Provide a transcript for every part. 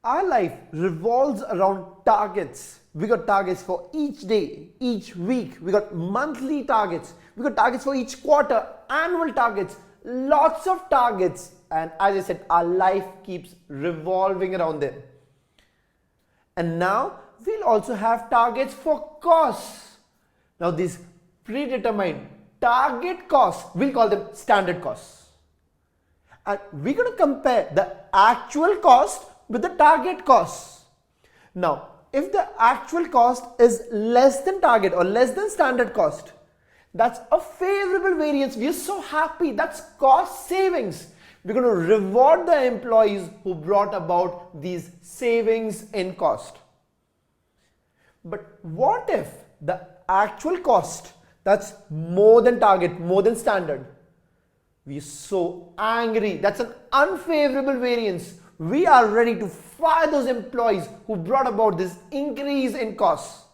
Our life revolves around targets. We got targets for each day, each week. We got monthly targets. We got targets for each quarter, annual targets, lots of targets. And as I said, our life keeps revolving around them. And now we'll also have targets for costs. Now these predetermined target costs, we'll call them standard costs. And we're going to compare the actual cost with the target costs. Now, if the actual cost is less than target or less than standard cost, that's a favorable variance. We are so happy. That's cost savings. We're going to reward the employees who brought about these savings in cost. But what if the actual cost, that's more than target, more than standard? We're so angry. That's an unfavorable variance. We are ready to fire those employees who brought about this increase in costs.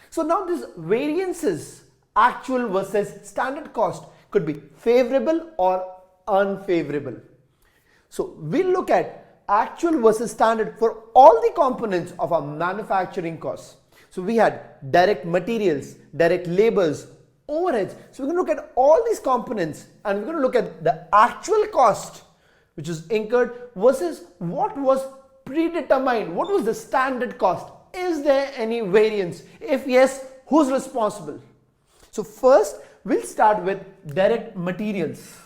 So now these variances, actual versus standard cost, could be favorable or unfavorable. So we'll look at actual versus standard for all the components of our manufacturing costs. So we had direct materials, direct labors, overheads. So we're going to look at all these components and we're going to look at the actual cost which is incurred versus what was predetermined, what was the standard cost. Is there any variance? If yes, who's responsible? So first we'll start with direct materials.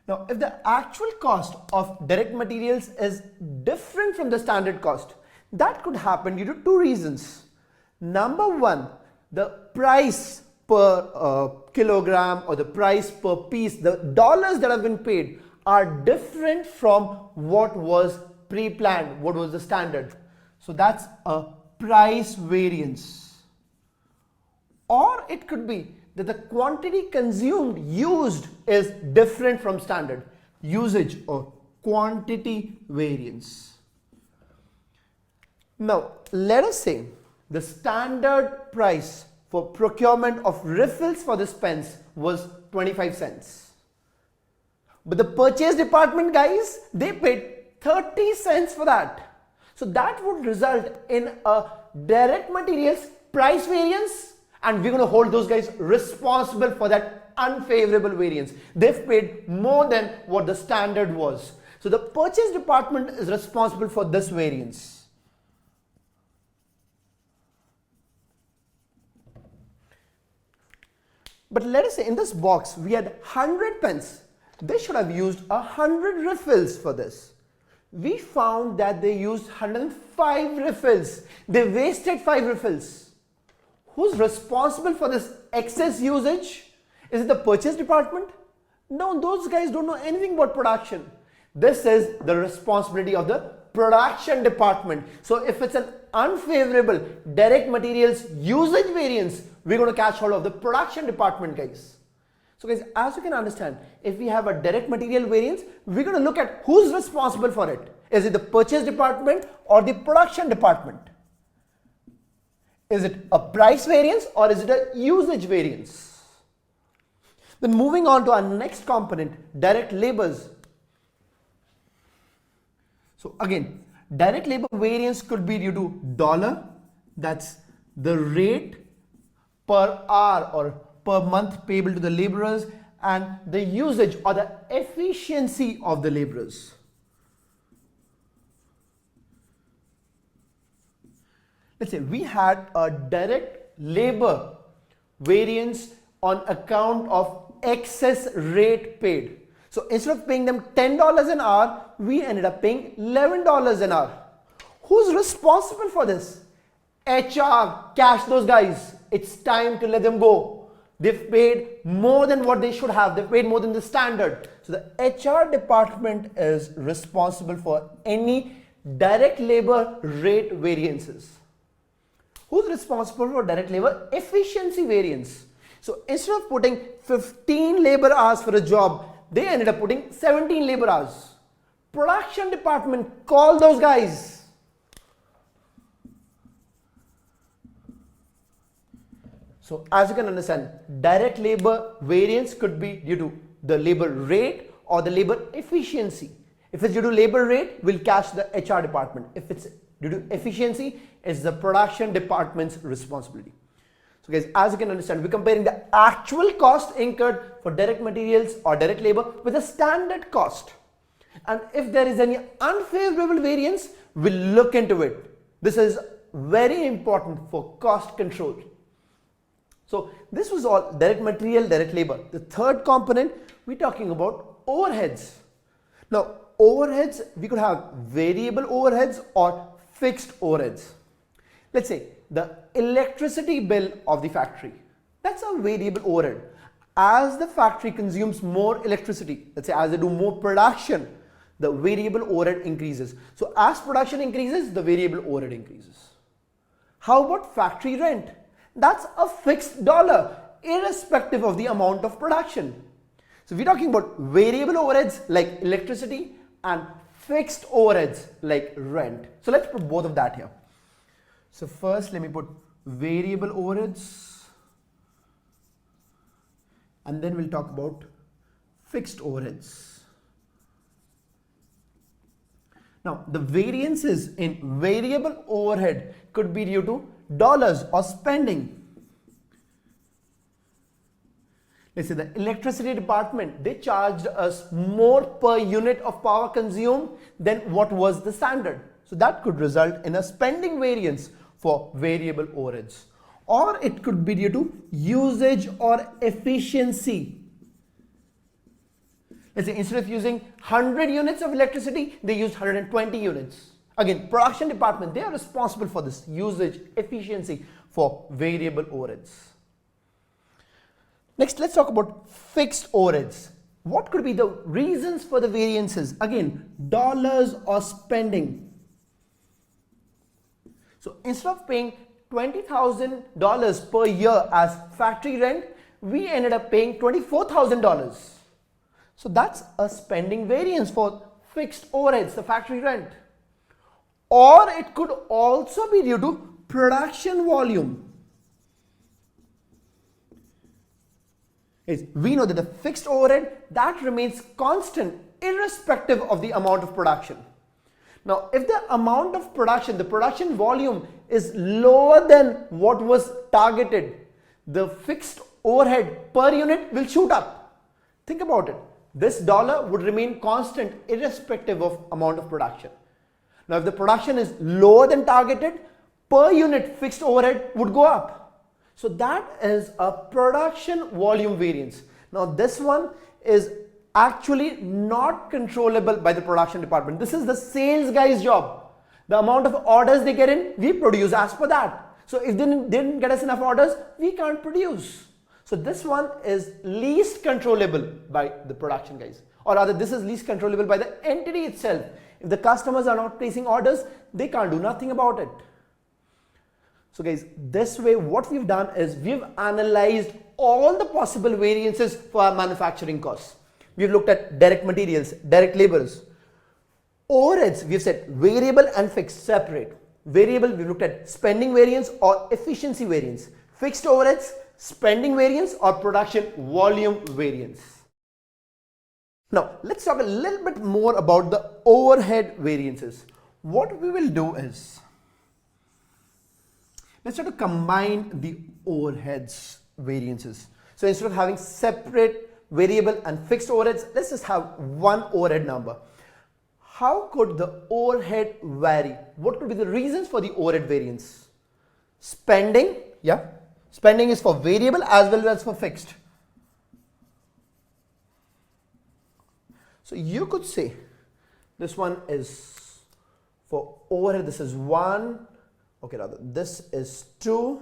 Now if the actual cost of direct materials is different from the standard cost, that could happen due to two reasons. Number one, the price per kilogram or the price per piece, the dollars that have been paid are different from what was pre-planned, what was the standard. So that's a price variance. Or it could be that the quantity consumed, used, is different from standard. Usage or quantity variance. Now let us say the standard price for procurement of refills for this pens was 25 cents. But the purchase department guys, they paid 30 cents for that. So that would result in a direct materials price variance, and we're going to hold those guys responsible for that unfavorable variance. They've paid more than what the standard was. So the purchase department is responsible for this variance. But let us say in this box we had 100 pens. They should have used 100 refills for this. We found that they used 105 refills. They wasted 5 refills. Who's responsible for this excess usage? Is it the purchase department? No, those guys don't know anything about production. This is the responsibility of the production department. So if it's an unfavorable direct materials usage variance, we're going to catch hold of the production department guys. So guys, as you can understand, if we have a direct material variance, we're going to look at who's responsible for it. Is it the purchase department or the production department? Is it a price variance or is it a usage variance? Then moving on to our next component, direct labors. So again, direct labor variance could be due to dollar, that's the rate per hour or per month payable to the laborers, and the usage or the efficiency of the laborers. Let's say we had a direct labor variance on account of excess rate paid. So instead of paying them $10 an hour, we ended up paying $11 an hour. Who's responsible for this? HR, cash those guys. It's time to let them go. They've paid more than what they should have. They've paid more than the standard. So the HR department is responsible for any direct labor rate variances. Who's responsible for direct labor efficiency variance? So instead of putting 15 labor hours for a job, they ended up putting 17 labor hours. Production department, call those guys. So as you can understand, direct labor variance could be due to the labor rate or the labor efficiency. If it's due to labor rate, we'll catch the HR department. If it's due to efficiency, it's the production department's responsibility. So guys, as you can understand, we're comparing the actual cost incurred for direct materials or direct labor with a standard cost. And if there is any unfavorable variance, we'll look into it. This is very important for cost control. So this was all direct material, direct labor. The third component, we're talking about overheads. Now, overheads, we could have variable overheads or fixed overheads. Let's say the electricity bill of the factory. That's a variable overhead. As the factory consumes more electricity, let's say as they do more production, the variable overhead increases. So as production increases, the variable overhead increases. How about factory rent? That's a fixed dollar, irrespective of the amount of production. So we're talking about variable overheads like electricity and fixed overheads like rent. So let's put both of that here. So first let me put variable overheads, and then we'll talk about fixed overheads. Now the variances in variable overhead could be due to dollars or spending. Let's say the electricity department, they charged us more per unit of power consumed than what was the standard. So that could result in a spending variance for variable overheads. Or it could be due to usage or efficiency. Let's say instead of using 100 units of electricity, they used 120 units. Again, production department, they are responsible for this usage efficiency for variable overheads. Next, let's talk about fixed overheads. What could be the reasons for the variances? Again, dollars or spending. So instead of paying $20,000 per year as factory rent, we ended up paying $24,000. So that's a spending variance for fixed overheads, the factory rent. Or it could also be due to production volume. We know that the fixed overhead, that remains constant irrespective of the amount of production. Now, if the amount of production, the production volume is lower than what was targeted, the fixed overhead per unit will shoot up. Think about it. This dollar would remain constant irrespective of amount of production. Now, if the production is lower than targeted, per unit fixed overhead would go up. So that is a production volume variance. Now, this one is actually not controllable by the production department. This is the sales guy's job. The amount of orders they get in, we produce as per that. So if they didn't get us enough orders, we can't produce. So this one is least controllable by the production guys. Or rather, this is least controllable by the entity itself. If the customers are not placing orders, they can't do nothing about it. So guys, this way what we've done is we've analyzed all the possible variances for our manufacturing costs. We've looked at direct materials, direct labors. Overheads, we've said variable and fixed separate. Variable, we've looked at spending variance or efficiency variance. Fixed overheads, spending variance or production volume variance. Now, let's talk a little bit more about the overhead variances. What we will do is, let's try to combine the overheads variances. So instead of having separate variable and fixed overheads, let's just have one overhead number. How could the overhead vary? What could be the reasons for the overhead variance? Spending, yeah. Spending is for variable as well as for fixed. So you could say this one is for overhead, this is 1, okay, rather this is 2,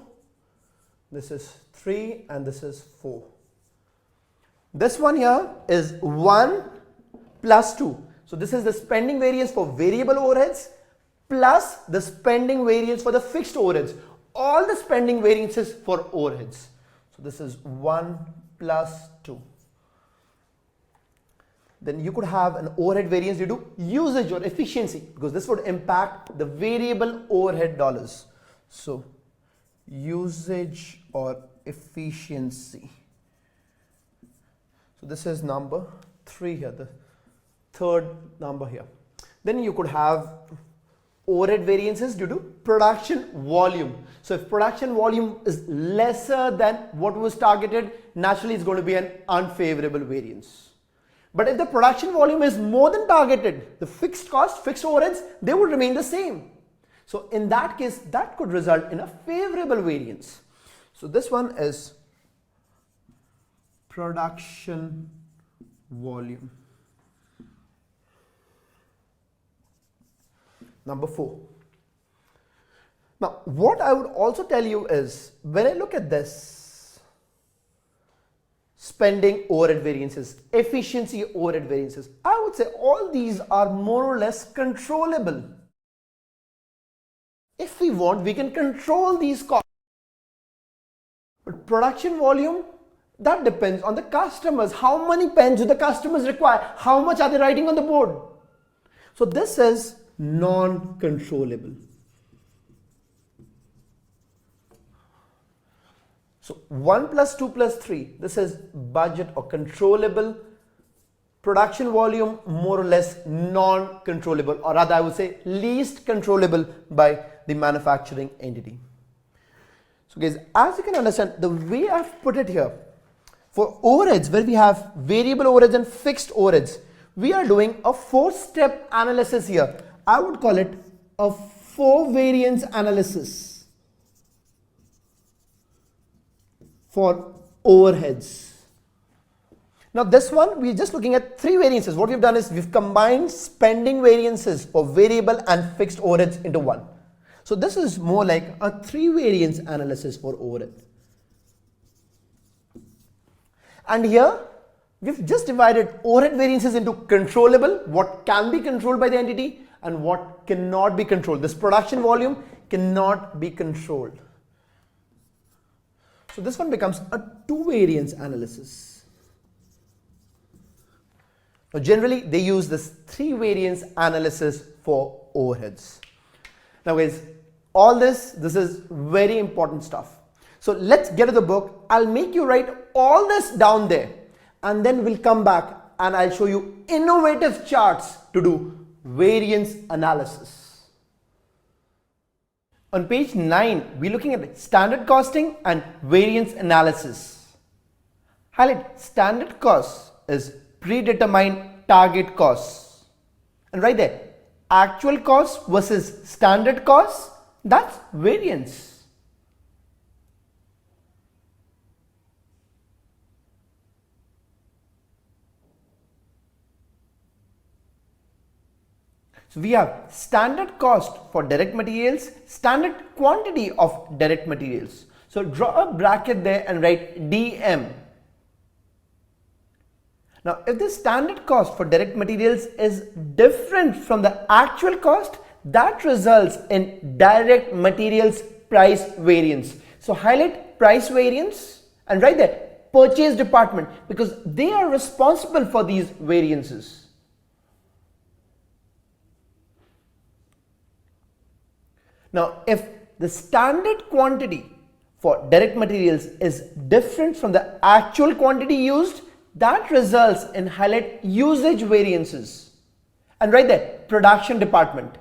this is 3 and this is 4. This one here is 1 plus 2. So this is the spending variance for variable overheads plus the spending variance for the fixed overheads. All the spending variances for overheads. So this is 1 plus 2. Then you could have an overhead variance due to usage or efficiency, because this would impact the variable overhead dollars. So usage or efficiency. So this is number 3 here. third number here. Then you could have overhead variances due to production volume. So if production volume is lesser than what was targeted, naturally it's going to be an unfavorable variance. But if the production volume is more than targeted, the fixed cost, fixed overheads, they would remain the same. So in that case, that could result in a favorable variance. So this one is production volume. Number 4. Now, what I would also tell you is, when I look at this, spending overhead variances, efficiency overhead variances, I would say all these are more or less controllable. If we want, we can control these costs. But production volume, that depends on the customers. How many pens do the customers require? How much are they writing on the board? So this is non-controllable. So 1 plus 2 plus 3, this is budget or controllable. Production volume, more or less non-controllable, or rather I would say least controllable by the manufacturing entity. So guys, as you can understand, the way I've put it here, for overheads where we have variable overheads and fixed overheads, we are doing a 4-step analysis here. I would call it a 4-variance analysis for overheads. Now this one, we're just looking at 3 variances. What we've done is we've combined spending variances for variable and fixed overheads into one. So this is more like a 3-variance analysis for overhead. And here we've just divided overhead variances into controllable, what can be controlled by the entity, and what cannot be controlled. This production volume cannot be controlled. So this one becomes a 2-variance analysis. Now generally they use this 3-variance analysis for overheads. Now guys, all this is very important stuff. So let's get to the book. I'll make you write all this down there, and then we'll come back and I'll show you innovative charts to do variance analysis. On page 9, we're looking at standard costing and variance analysis. Highlight standard cost is predetermined target costs. And right there, actual cost versus standard cost, that's variance. So we have standard cost for direct materials, standard quantity of direct materials. So draw a bracket there and write DM. Now if the standard cost for direct materials is different from the actual cost, that results in direct materials price variance. So highlight price variance and write there purchase department, because they are responsible for these variances. Now, if the standard quantity for direct materials is different from the actual quantity used, that results in highlight usage variances. And right there, production department,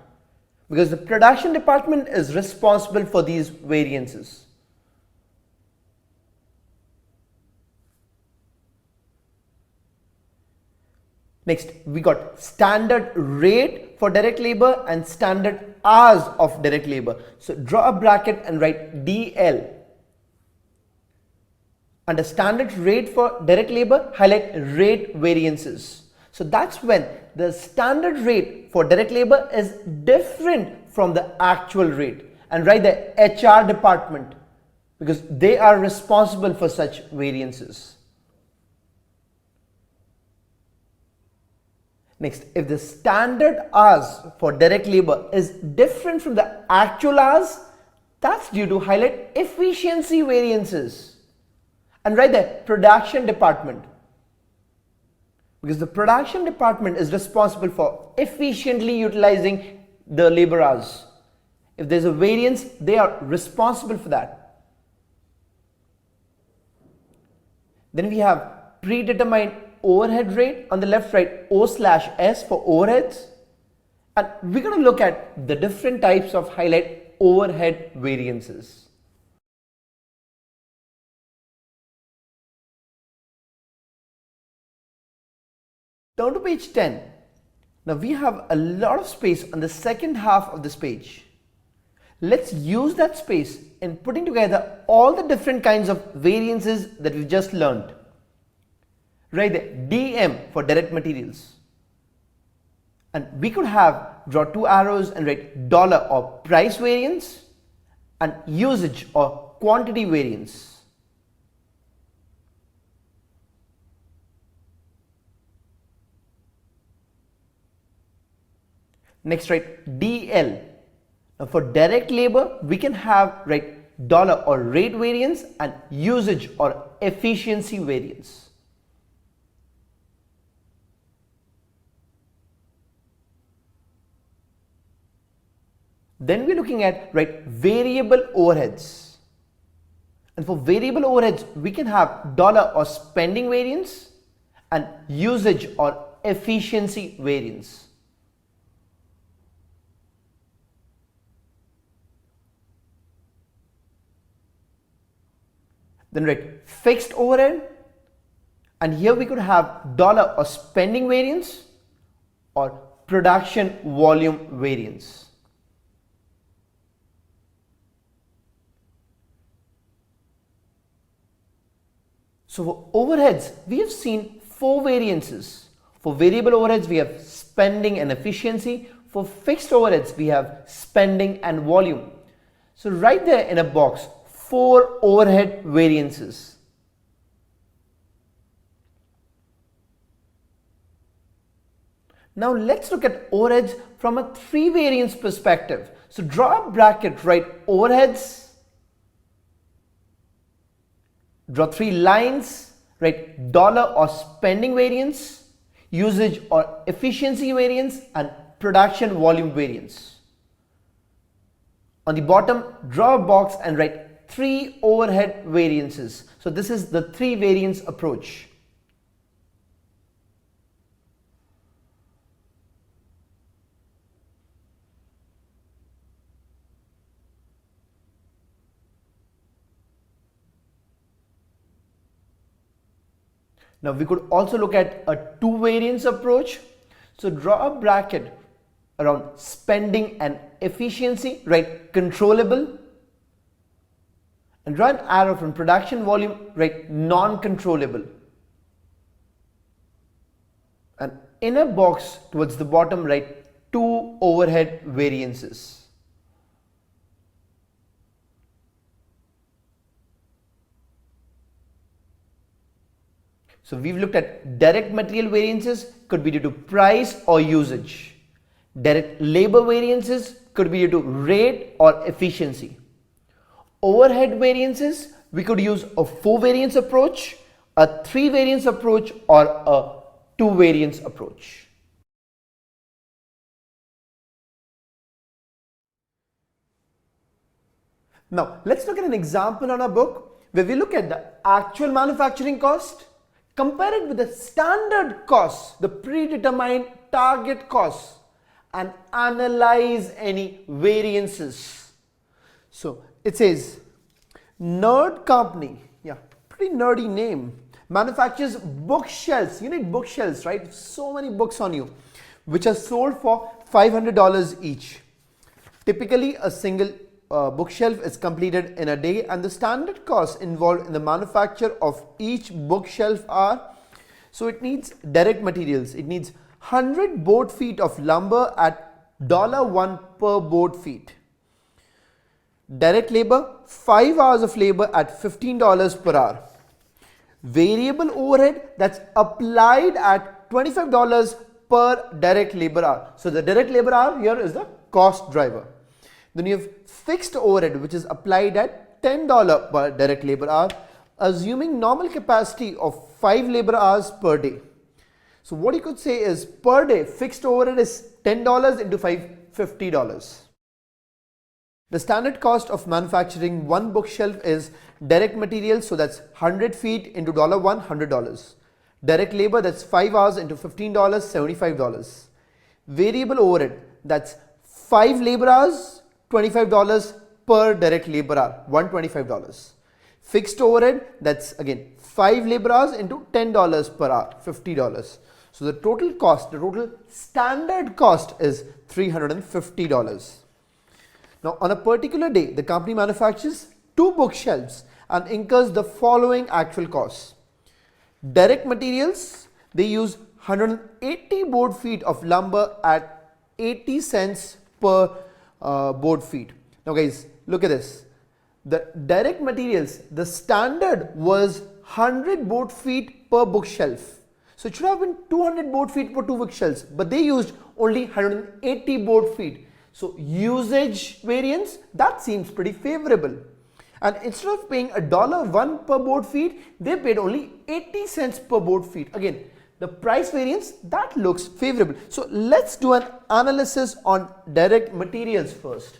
because the production department is responsible for these variances. Next, we got standard rate for direct labor and standard hours of direct labor. So draw a bracket and write DL. Under standard rate for direct labor, highlight rate variances. So that's when the standard rate for direct labor is different from the actual rate. And write the HR department, because they are responsible for such variances. Next, if the standard hours for direct labor is different from the actual hours, that's due to highlight efficiency variances. And write the production department, because the production department is responsible for efficiently utilizing the labor hours. If there's a variance, they are responsible for that. Then we have predetermined overhead rate. On the left, write O/S for overheads. And we're going to look at the different types of highlight overhead variances. Turn to page 10. Now we have a lot of space on the second half of this page. Let's use that space in putting together all the different kinds of variances that we just learned. Write the DM for direct materials. And we could draw two arrows and write dollar or price variance and usage or quantity variance. Next, write DL. Now for direct labor, we can write dollar or rate variance and usage or efficiency variance. Then we're looking at variable overheads. And for variable overheads, we can have dollar or spending variance and usage or efficiency variance. Then write fixed overhead, and here we could have dollar or spending variance or production volume variance. So for overheads, we have seen four variances. For variable overheads, we have spending and efficiency. For fixed overheads, we have spending and volume. So right there in a box, four overhead variances. Now let's look at overheads from a three variance perspective. So draw a bracket, write overheads. Draw three lines, write dollar or spending variance, usage or efficiency variance, and production volume variance. On the bottom, draw a box and write three overhead variances. So this is the three variance approach. Now we could also look at a two variance approach. So draw a bracket around spending and efficiency, write controllable, and draw an arrow from production volume, write non-controllable. And in a box towards the bottom, write two overhead variances. So we've looked at direct material variances could be due to price or usage. Direct labor variances could be due to rate or efficiency. Overhead variances, we could use a four variance approach, a three variance approach, or a two variance approach. Now let's look at an example on our book where we look at the actual manufacturing cost, compare it with the standard cost, the predetermined target cost, and analyze any variances. So it says Nerd Company, yeah, pretty nerdy name, manufactures bookshelves. You need bookshelves, right? So many books on you, which are sold for $500 each. Typically a single bookshelf is completed in a day, and the standard costs involved in the manufacture of each bookshelf are, so it needs direct materials. It needs 100 board feet of lumber at $1 per board feet. Direct labor, 5 hours of labor at $15 per hour. Variable overhead, that's applied at $25 per direct labor hour. So the direct labor hour here is the cost driver. Then you have fixed overhead, which is applied at $10 per direct labor hour, assuming normal capacity of 5 labor hours per day. So what you could say is per day fixed overhead is $10 into 5, $50. The standard cost of manufacturing one bookshelf is direct materials, so that's 100 feet into $1, $100. Direct labor, that's 5 hours into $15, $75. Variable overhead, that's 5 labor hours, $25 per direct labor hour, $125. Fixed overhead, that's again 5 labor hours into $10 per hour, $50. So the total cost, the total standard cost is $350. Now on a particular day, the company manufactures 2 bookshelves and incurs the following actual costs. Direct materials, they use 180 board feet of lumber at 80 cents per board feet. Now guys, look at this. The direct materials, the standard was 100 board feet per bookshelf. So it should have been 200 board feet per 2 bookshelves, but they used only 180 board feet. So usage variance, that seems pretty favorable. And instead of paying $1 per board feet, they paid only 80 cents per board feet. Again, the price variance, that looks favorable. So let's do an analysis on direct materials first.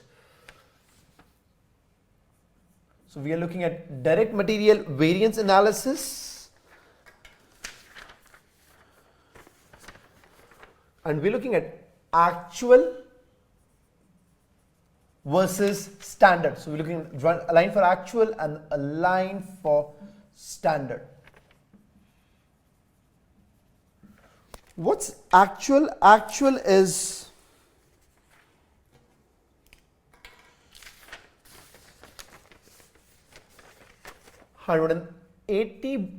So we are looking at direct material variance analysis. And we're looking at actual versus standard. So we're looking at a line for actual and a line for standard. What's actual? Actual is $180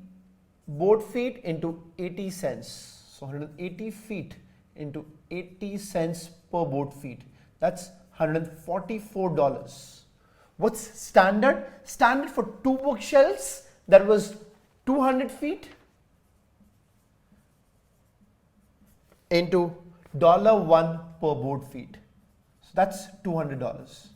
board feet into 80 cents. So 180 feet into 80 cents per board feet. That's $144. What's standard? Standard for 2 bookshelves, that was 200 feet into $1 per board feet. So that's $200.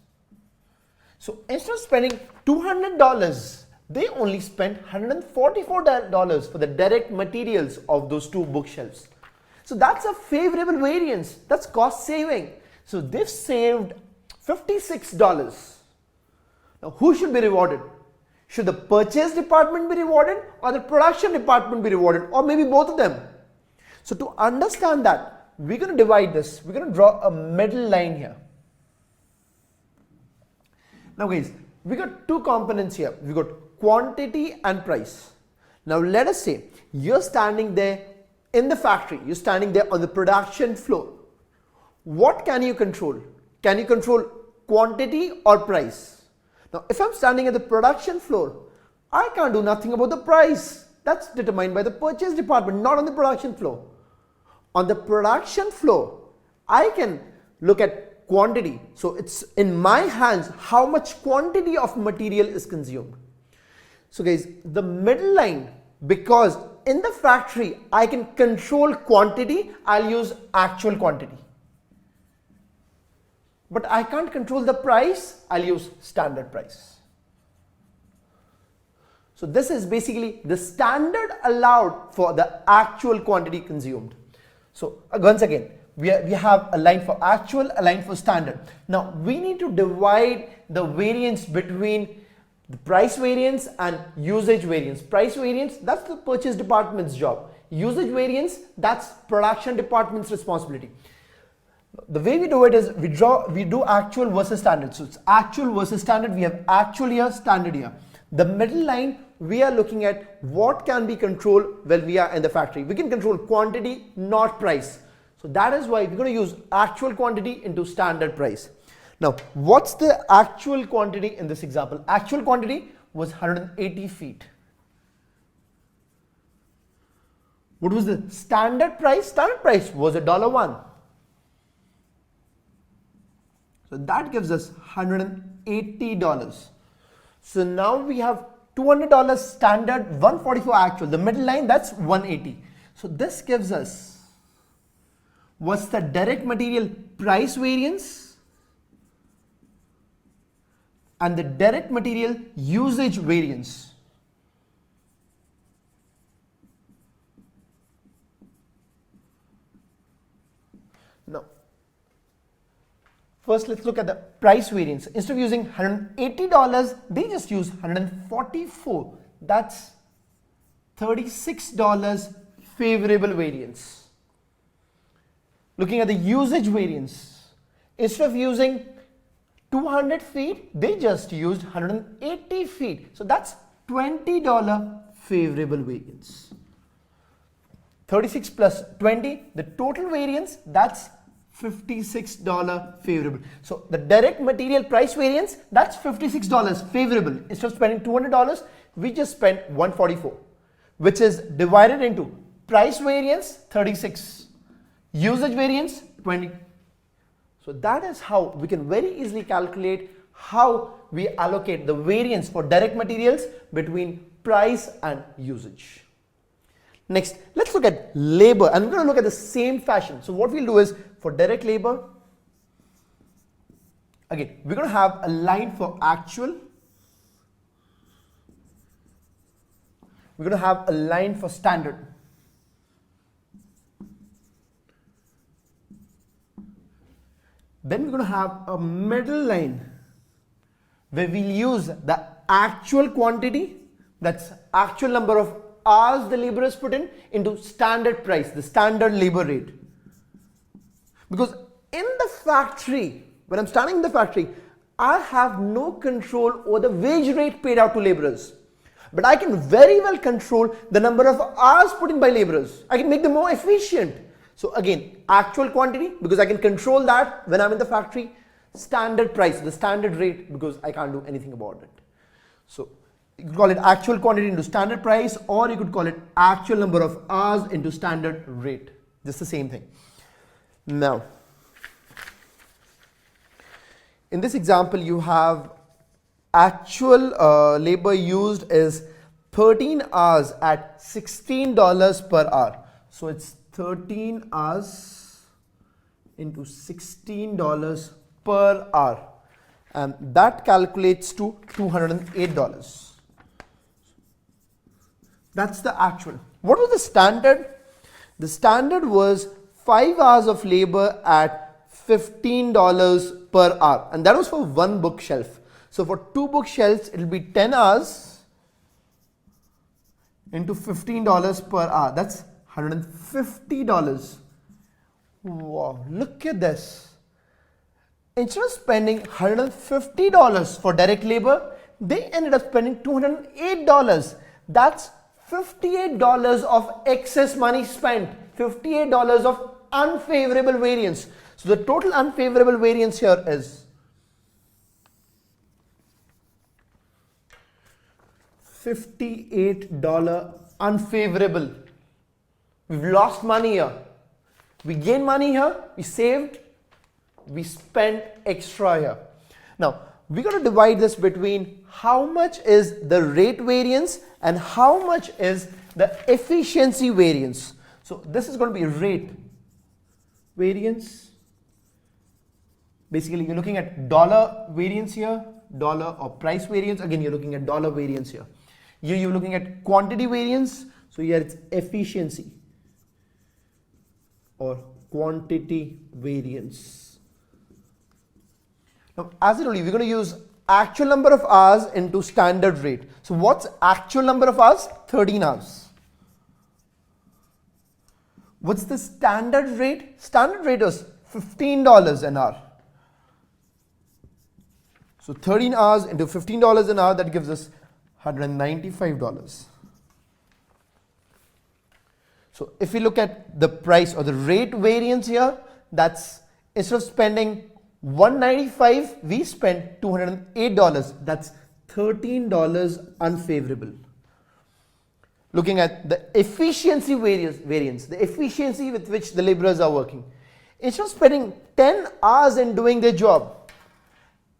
So instead of spending $200, they only spent $144 for the direct materials of those 2 bookshelves. So that's a favorable variance. That's cost saving. So they've saved $56. Now who should be rewarded? Should the purchase department be rewarded or the production department be rewarded, or maybe both of them? So to understand that, we're going to divide this. We're going to draw a middle line here. Now guys, we got 2 components here. We got quantity and price. Now let us say you're standing there in the factory. You're standing there on the production floor. What can you control? Can you control quantity or price? Now, if I'm standing at the production floor, I can't do nothing about the price. That's determined by the purchase department, not on the production floor. On the production floor, I can look at quantity. So it's in my hands how much quantity of material is consumed. So guys, the middle line, because in the factory I can control quantity, I'll use actual quantity. But I can't control the price, I'll use standard price. So this is basically the standard allowed for the actual quantity consumed. So once again, we have a line for actual, a line for standard. Now we need to divide the variance between the price variance and usage variance. Price variance, that's the purchase department's job. Usage variance, that's production department's responsibility. The way we do it is we do actual versus standard. So it's actual versus standard. We have actual here, standard here. The middle line, we are looking at what can be controlled when we are in the factory. We can control quantity, not price. So that is why we're going to use actual quantity into standard price. Now, what's the actual quantity in this example? Actual quantity was 180 feet. What was the standard price? Standard price was $1. So that gives us $180. So now we have $200 standard, $144 actual. The middle line, that's 180. So this gives us, what's the direct material price variance and the direct material usage variance. Now, first let's look at the price variance. Instead of using $180, they just use $144. That's $36 unfavorable variance. Looking at the usage variance, instead of using 200 feet, they just used 180 feet. So that's $20 favorable variance. 36 plus 20, the total variance, that's $56 favorable. So the direct material price variance, that's $56 favorable. Instead of spending $200, we just spent $144, which is divided into price variance 36, usage variance 20. So that is how we can very easily calculate how we allocate the variance for direct materials between price and usage. Next, let's look at labor, and we're going to look at the same fashion. So what we'll do is, for direct labor, again, we're going to have a line for actual, we're going to have a line for standard. Then we're going to have a middle line where we'll use the actual quantity, that's actual number of hours the laborers put in, into standard price, the standard labor rate. Because in the factory, when I'm standing in the factory, I have no control over the wage rate paid out to laborers. But I can very well control the number of hours put in by laborers. I can make them more efficient. So again, actual quantity, because I can control that when I'm in the factory. Standard price, the standard rate, because I can't do anything about it. So you could call it actual quantity into standard price, or you could call it actual number of hours into standard rate. Just the same thing. Now, in this example, you have actual labor used is 13 hours at $16 per hour. So it's 13 hours into $16 per hour, and that calculates to $208. That's the actual. What was the standard? The standard was 5 hours of labor at $15 per hour, and that was for one bookshelf. So for two bookshelves, it will be 10 hours into $15 per hour. That's $150. Wow, look at this. Instead of spending $150 for direct labor, they ended up spending $208. That's $58 of excess money spent, $58 of unfavorable variance. So the total unfavorable variance here is $58 unfavorable. We've lost money here. We gained money here, we saved, we spent extra here. Now, we're going to divide this between how much is the rate variance and how much is the efficiency variance. So this is going to be rate variance. Basically, you're looking at dollar variance here, dollar or price variance. Again, you're looking at dollar variance here. You're looking at quantity variance. So here it's efficiency or quantity variance. Now, as I told you, we're going to use actual number of hours into standard rate. So what's actual number of hours? 13 hours. What's the standard rate? Standard rate is $15 an hour. So 13 hours into $15 an hour, that gives us $195. So if we look at the price or the rate variance here, that's instead of spending $195, we spent $208. That's $13 unfavorable. Looking at the efficiency variance, the efficiency with which the laborers are working. Instead of spending 10 hours in doing their job,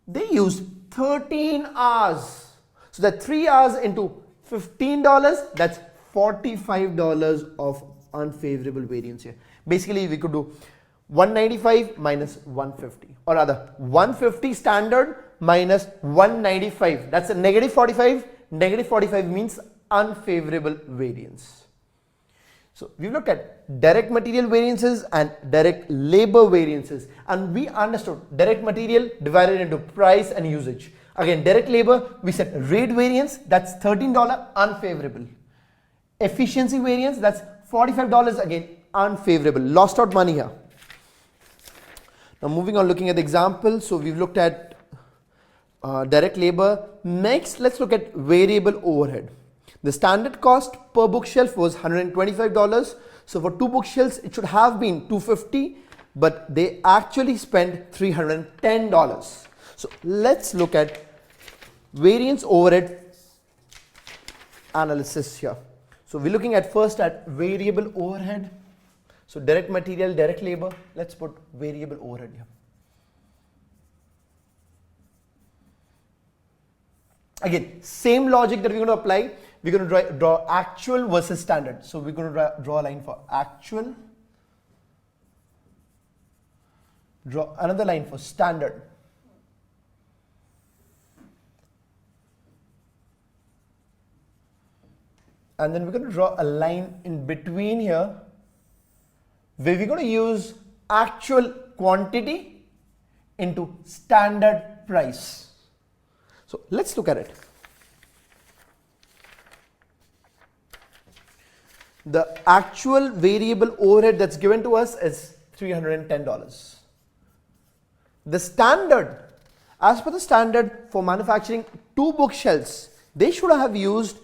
they used 13 hours. So that 3 hours into $15, that's $45 of unfavorable variance here. Basically, we could do 195 minus 150, or rather 150 standard minus 195. That's a negative 45. Negative 45 means unfavorable variance. So we've looked at direct material variances and direct labor variances, and we understood direct material divided into price and usage. Again, direct labor, we said rate variance, that's $13 unfavorable. Efficiency variance, that's $45 again, unfavorable, lost out money here. Now moving on, looking at the example, so we've looked at direct labor. Next, let's look at variable overhead. The standard cost per bookshelf was $125. So for 2 bookshelves, it should have been $250, but they actually spent $310. So let's look at variance overhead analysis here. So we're looking at first at variable overhead. So direct material, direct labor. Let's put variable overhead here. Again, same logic that we're going to apply. We're going to draw actual versus standard. So we're going to draw a line for actual. Draw another line for standard. And then we're going to draw a line in between here where we're going to use actual quantity into standard price. So let's look at it. The actual variable overhead that's given to us is $310. The standard, as per the standard for manufacturing 2 bookshelves, they should have used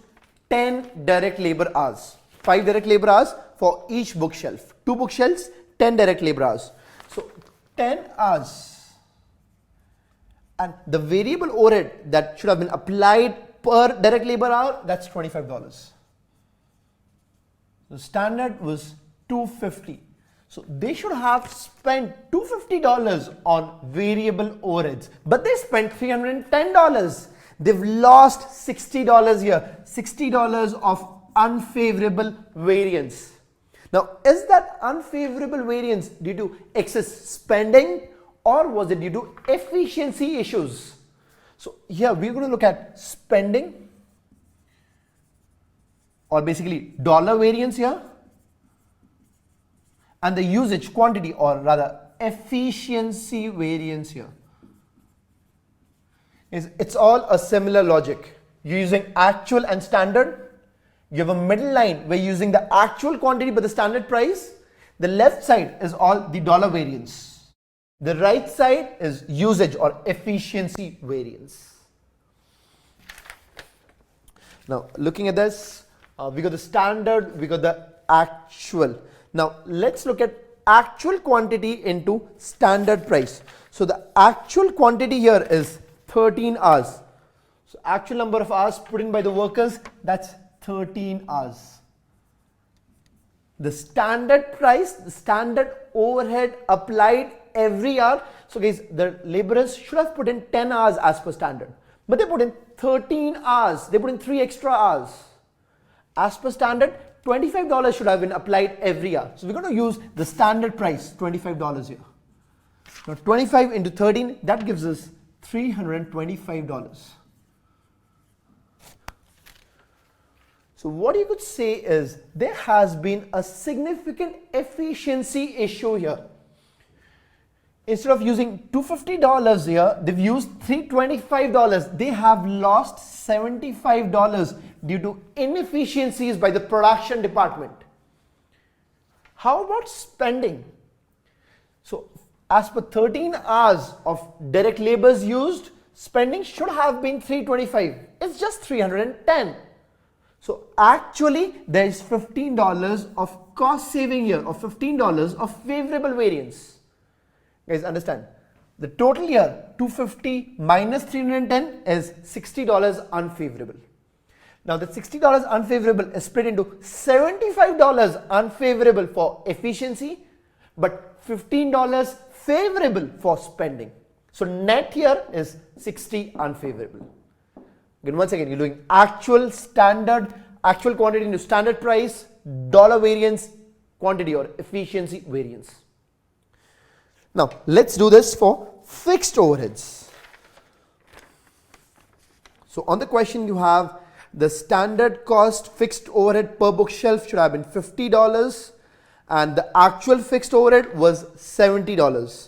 10 direct labor hours, 5 direct labor hours for each bookshelf. 2 bookshelves, 10 direct labor hours. So 10 hours. And the variable overhead that should have been applied per direct labor hour, that's $25. The standard was $250. So they should have spent $250 on variable overheads, but they spent $310. They've lost $60 here, $60 of unfavorable variance. Now, is that unfavorable variance due to excess spending or was it due to efficiency issues? So here we're going to look at spending, or basically dollar variance here, and the usage quantity, or rather efficiency variance here. It's all a similar logic. You're using actual and standard. You have a middle line where you're using the actual quantity but the standard price. The left side is all the dollar variance. The right side is usage or efficiency variance. Now looking at this, we got the standard, we got the actual. Now let's look at actual quantity into standard price. So the actual quantity here is 13 hours. So actual number of hours put in by the workers, that's 13 hours. The standard price, the standard overhead applied every hour. So guys, the laborers should have put in 10 hours as per standard, but they put in 13 hours. They put in 3 extra hours. As per standard, $25 should have been applied every hour. So we're going to use the standard price, $25 here. Now 25 into 13, that gives us $325. So what you could say is there has been a significant efficiency issue here. Instead of using $250 here, they've used $325. They have lost $75 due to inefficiencies by the production department. How about spending? So as per 13 hours of direct labors used, spending should have been $325. It's just $310. So actually there is $15 of cost saving here, or $15 of favorable variance. Guys, understand, the total here, 250 minus 310 is $60 unfavorable. Now that $60 unfavorable is split into $75 unfavorable for efficiency, but $15 favorable for spending. So net here is 60 unfavorable. Again, once again, you're doing actual standard, actual quantity into standard price, dollar variance, quantity or efficiency variance. Now let's do this for fixed overheads. So on the question you have the standard cost fixed overhead per bookshelf should have been $50 and the actual fixed overhead was $70.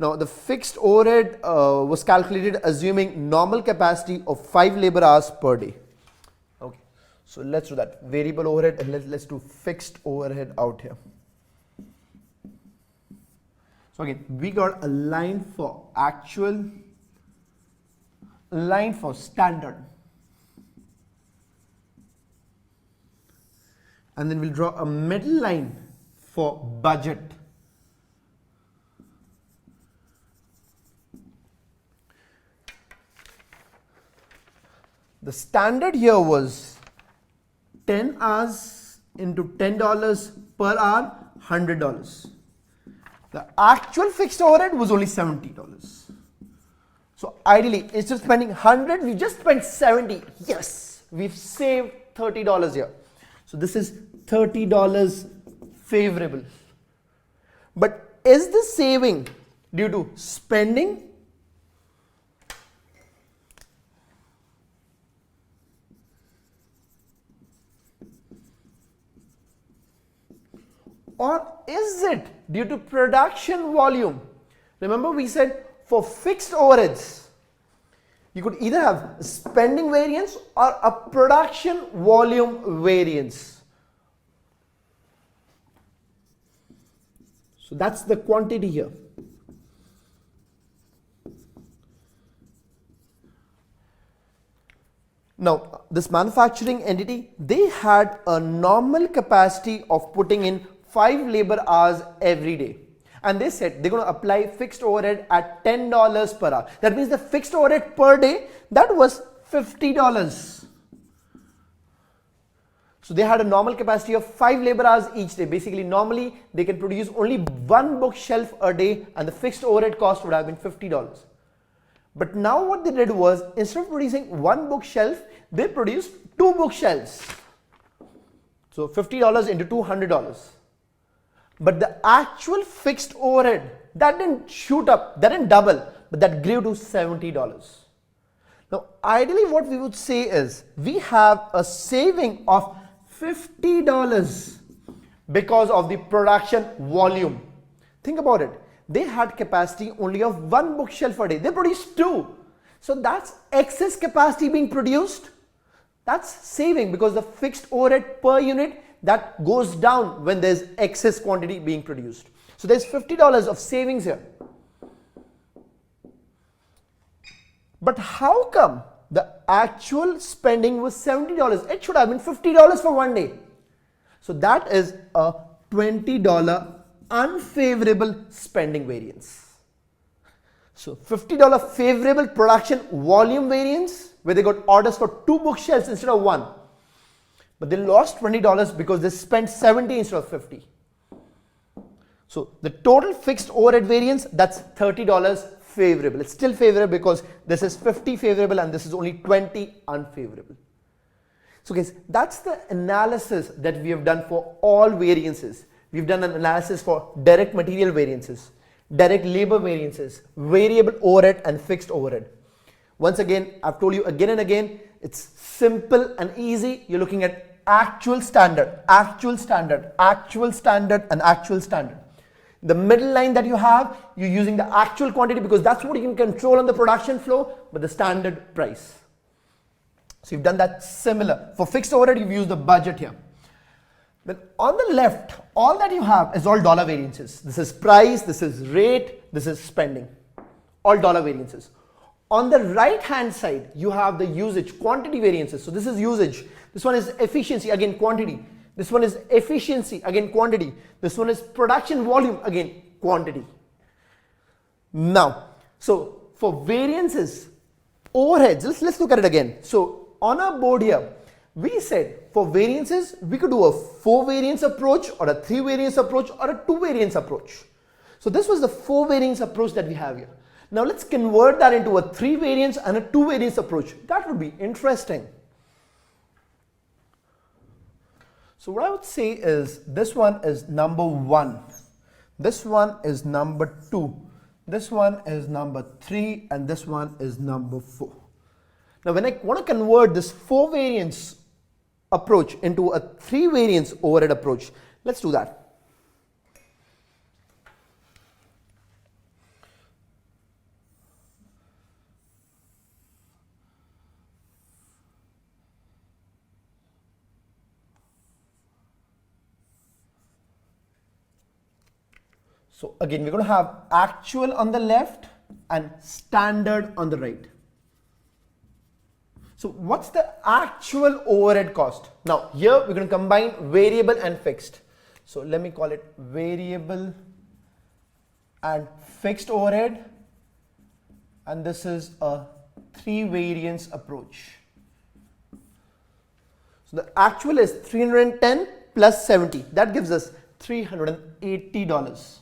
Now the fixed overhead was calculated assuming normal capacity of 5 labor hours per day. Okay. So let's do that. Variable overhead, and let's do fixed overhead out here. So again, we got a line for actual, a line for standard, and then we'll draw a middle line for budget. The standard here was 10 hours into $10 per hour, $100. The actual fixed overhead was only $70. So ideally, instead of spending 100, we just spent 70. Yes, we've saved $30 here. So this is $30 favorable. But is this saving due to spending or is it due to production volume? Remember we said for fixed overheads, you could either have spending variance or a production volume variance. So that's the quantity here. Now, this manufacturing entity, they had a normal capacity of putting in 5 labor hours every day. And they said they're going to apply fixed overhead at $10 per hour. That means the fixed overhead per day, that was $50. So they had a normal capacity of 5 labor hours each day. Basically, normally they can produce only 1 bookshelf a day and the fixed overhead cost would have been $50. But now what they did was, instead of producing 1 bookshelf, they produced 2 bookshelves. So $50 into $200. But the actual fixed overhead, that didn't shoot up, that didn't double, but that grew to $70. Now, ideally what we would say is, we have a saving of $50 because of the production volume. Think about it. They had capacity only of 1 bookshelf a day. They produced 2. So that's excess capacity being produced. That's saving because the fixed overhead per unit, that goes down when there's excess quantity being produced. So there's $50 of savings here. But how come the actual spending was $70? It should have been $50 for 1 day. So that is a $20 unfavorable spending variance. So $50 favorable production volume variance, where they got orders for 2 bookshelves instead of 1. But they lost $20 because they spent 70 instead of 50. So the total fixed overhead variance, that's $30 favorable. It's still favorable because this is 50 favorable and this is only 20 unfavorable. So guys, that's the analysis that we have done for all variances. We've done an analysis for direct material variances, direct labor variances, variable overhead and fixed overhead. Once again, I've told you again and again, it's simple and easy. You're looking at actual standard, actual standard, actual standard and actual standard. The middle line that you have, you're using the actual quantity because that's what you can control on the production flow, but the standard price. So you've done that similar. For fixed overhead, you've used the budget here. Then on the left, all that you have is all dollar variances. This is price, this is rate, this is spending. All dollar variances. On the right hand side, you have the usage, quantity variances. So this is usage. This one is efficiency, again quantity. This one is efficiency, again quantity. This one is production volume, again quantity. Now, so for variances, overheads, let's look at it again. So on our board here, we said for variances, we could do a 4 variance approach or a 3 variance approach or a 2 variance approach. So this was the 4 variance approach that we have here. Now let's convert that into a 3 variance and a 2 variance approach. That would be interesting. So what I would say is, this one is number 1. This one is number 2. This one is number 3 and this one is number 4. Now when I want to convert this 4 variance approach into a 3 variance overhead approach, let's do that. So again, we're going to have actual on the left and standard on the right. So what's the actual overhead cost? Now here we're going to combine variable and fixed. So let me call it variable and fixed overhead, and this is a 3 variance approach. So the actual is 310 plus 70, that gives us $380.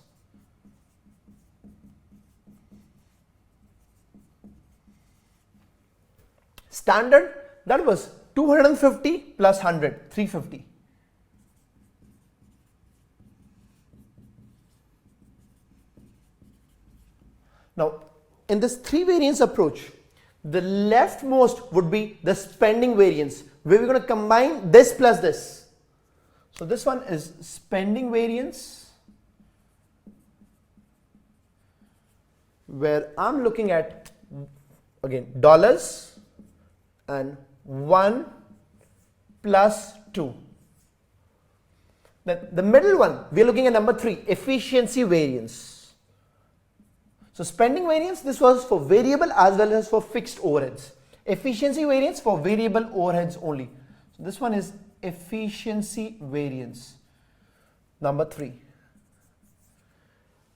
Standard, that was 250 plus 100, 350. Now, in this 3 variance approach, the leftmost would be the spending variance, where we're going to combine this plus this. So this one is spending variance, where I'm looking at, again, dollars and 1 plus 2. Then the middle one, we're looking at number 3, efficiency variance. So spending variance, this was for variable as well as for fixed overheads. Efficiency variance for variable overheads only. So this one is efficiency variance, number 3.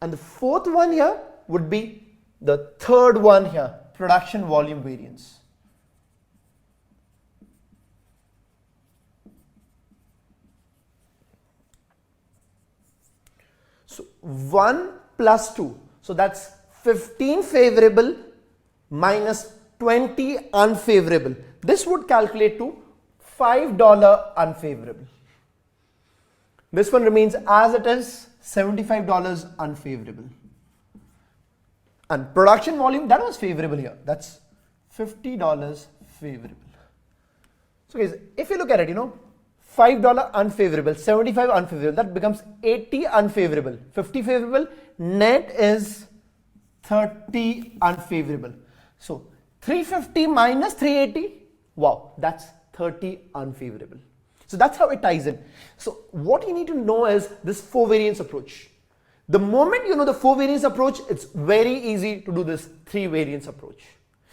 And the fourth one here would be the third one here, production volume variance. So 1 plus 2, so that's 15 favorable minus 20 unfavorable. This would calculate to $5 unfavorable. This one remains as it is, $75 unfavorable. And production volume, that was favorable here. That's $50 favorable. So guys, if you look at it, $5 unfavorable, 75 unfavorable, that becomes 80 unfavorable. 50 favorable, net is 30 unfavorable. So 350 minus 380, wow, that's 30 unfavorable. So that's how it ties in. So what you need to know is this 4 variance approach. The moment you know the 4 variance approach, it's very easy to do this 3 variance approach.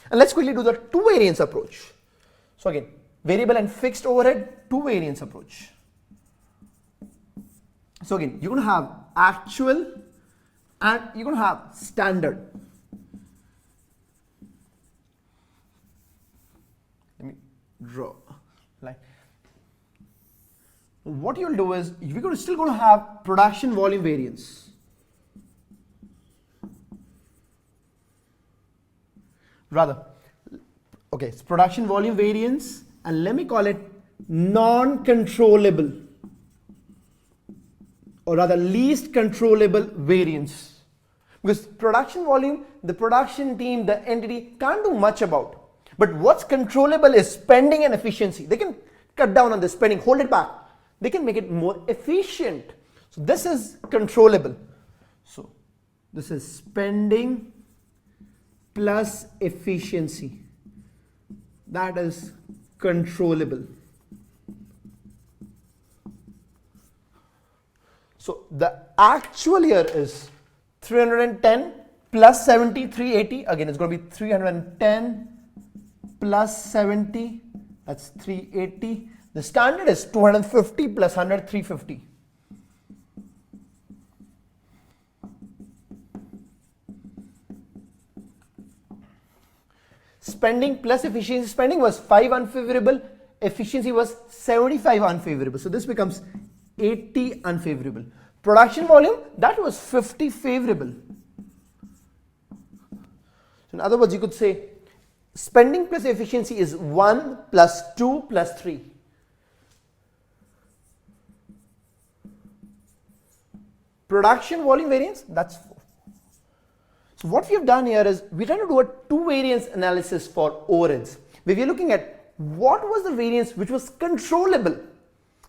And let's quickly do the 2 variance approach. So again, variable and fixed overhead, 2 variance approach. So again, you're going to have actual and you're going to have standard. Let me draw a line. What you'll do is we're still going to have production volume variance. Okay, it's production volume variance, and let me call it non-controllable, or rather least controllable variance. Because production volume, the production team, the entity can't do much about. But what's controllable is spending and efficiency. They can cut down on the spending, hold it back. They can make it more efficient. So this is controllable. So this is spending plus efficiency. That is controllable. So the actual here is 310 plus 70, 380. Again, it's going to be 310 plus 70, that's 380. The standard is 250 plus 100, 350. Spending plus efficiency, spending was 5 unfavorable, efficiency was 75 unfavorable. So this becomes 80 unfavorable. Production volume, that was 50 favorable. So in other words, you could say spending plus efficiency is 1 plus 2 plus 3. Production volume variance, that's 4. So what we have done here is we're trying to do a 2 variance analysis for overheads, where we're looking at what was the variance which was controllable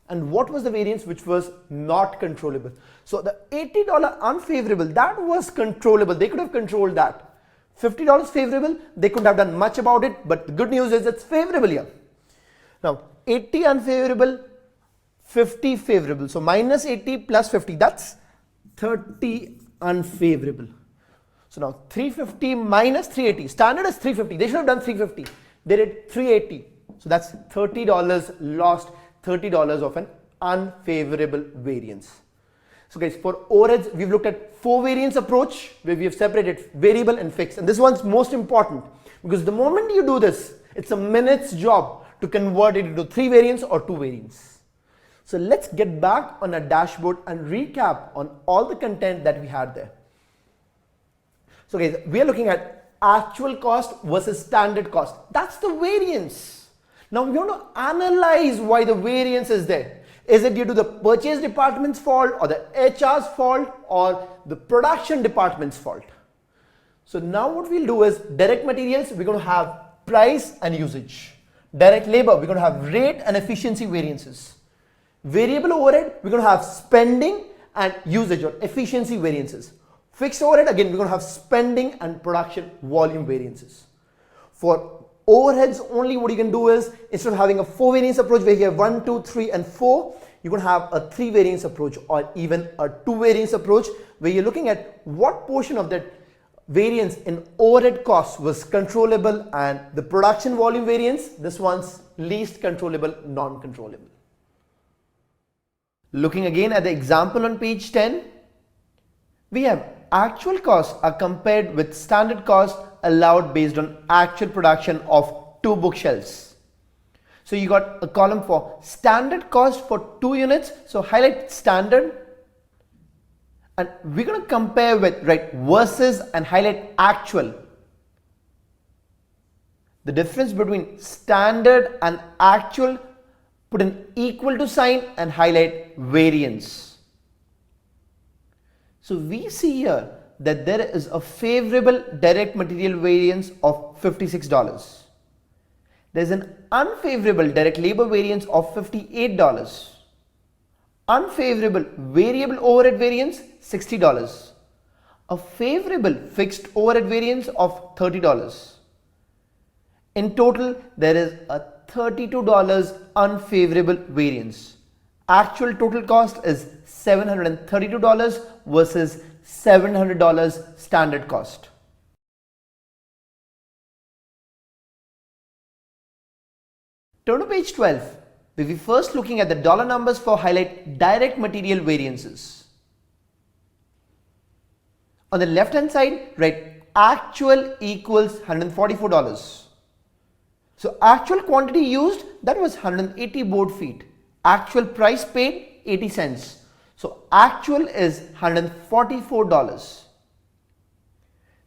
and what was the variance which was not controllable. So the $80 unfavorable, that was controllable. They could have controlled that. $50 favorable, they couldn't have done much about it, but the good news is it's favorable here. Now 80 unfavorable, 50 favorable. So minus 80 plus 50, that's 30 unfavorable. So now 350 minus 380. Standard is 350. They should have done 350. They did 380. So that's $30 lost, $30 of an unfavorable variance. So guys, for overheads, we've looked at 4 variance approach where we have separated variable and fixed. And this one's most important because the moment you do this, it's a minute's job to convert it into 3 variance or 2 variance. So let's get back on our dashboard and recap on all the content that we had there. So guys, we are looking at actual cost versus standard cost. That's the variance. Now we want to analyze why the variance is there. Is it due to the purchase department's fault or the HR's fault or the production department's fault? So now what we'll do is direct materials, we're going to have price and usage. Direct labor, we're going to have rate and efficiency variances. Variable overhead, we're going to have spending and usage or efficiency variances. Fixed overhead, again, we're going to have spending and production volume variances. For overheads only, what you can do is instead of having a 4 variance approach where you have 1, 2, 3 and 4, you're going to have a 3 variance approach or even a 2 variance approach where you're looking at what portion of that variance in overhead costs was controllable and the production volume variance, this one's least controllable, non-controllable. Looking again at the example on page 10, we have actual costs are compared with standard cost allowed based on actual production of 2 bookshelves. So you got a column for standard cost for 2 units. So highlight standard and we're going to compare with versus and highlight actual. The difference between standard and actual, put an equal to sign and highlight variance. So we see here that there is a favorable direct material variance of $56. There's an unfavorable direct labor variance of $58. Unfavorable variable overhead variance $60. A favorable fixed overhead variance of $30. In total, there is a $32 unfavorable variance. Actual total cost is $732 versus $700 standard cost. Turn to page 12. We'll be first looking at the dollar numbers for highlight direct material variances. On the left hand side, write actual equals $144. So actual quantity used, that was 180 board feet. Actual price paid 80 cents. So actual is $144.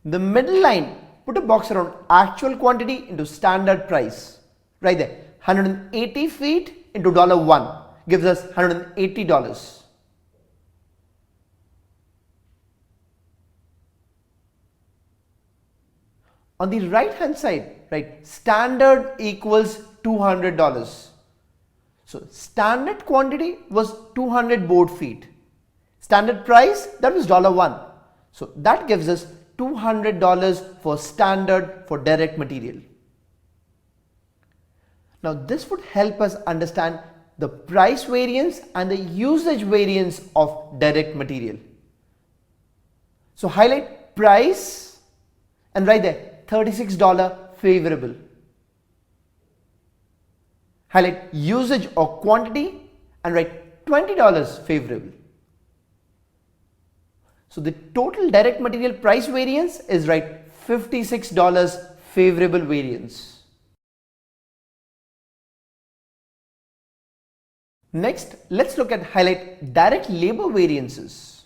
The middle line, put a box around actual quantity into standard price. Right there, 180 feet into $1 gives us $180. On the right hand side, standard equals $200. So standard quantity was 200 board feet. Standard price, that was $1. So that gives us $200 for standard for direct material. Now this would help us understand the price variance and the usage variance of direct material. So highlight price and right there $36 favorable. Highlight usage or quantity and write $20 favorable. So the total direct material price variance is $56 favorable variance. Next, let's look at highlight direct labor variances.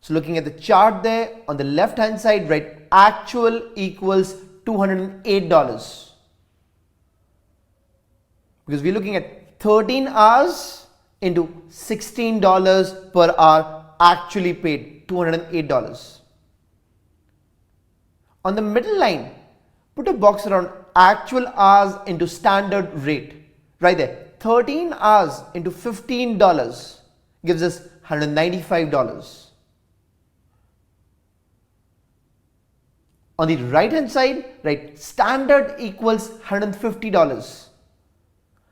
So looking at the chart there, on the left hand side, write actual equals $208. Because we're looking at 13 hours into $16 per hour actually paid, $208. On the middle line, put a box around actual hours into standard rate. Right there, 13 hours into $15 gives us $195. On the right hand side, standard equals $150.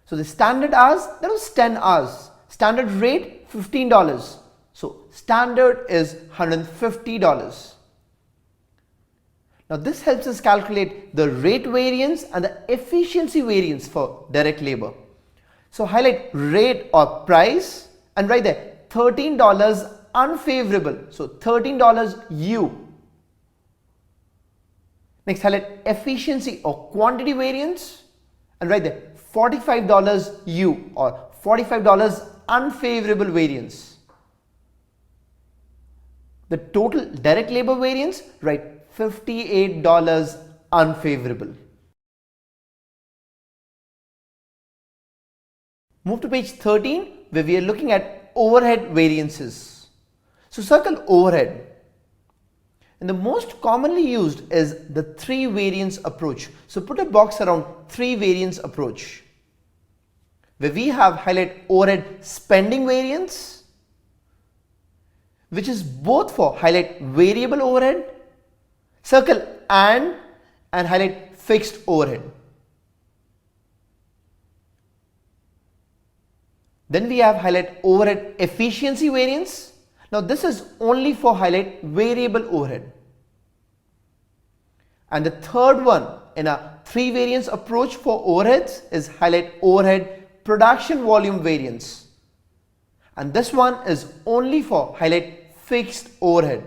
So the standard hours, that was 10 hours. Standard rate $15. So standard is $150. Now this helps us calculate the rate variance and the efficiency variance for direct labor. So highlight rate or price and write there $13 unfavorable. So $13 U. Next highlight efficiency or quantity variance and write there $45 U or $45 unfavorable variance. The total direct labor variance, write $58 unfavorable. Move to page 13 where we are looking at overhead variances. So circle overhead. And the most commonly used is the three variance approach. So put a box around three variance approach, where we have highlight overhead spending variance, which is both for highlight variable overhead, circle and highlight fixed overhead. Then we have highlight overhead efficiency variance. Now this is only for highlight variable overhead. And the third one in a three variance approach for overheads is highlight overhead production volume variance. And this one is only for highlight fixed overhead.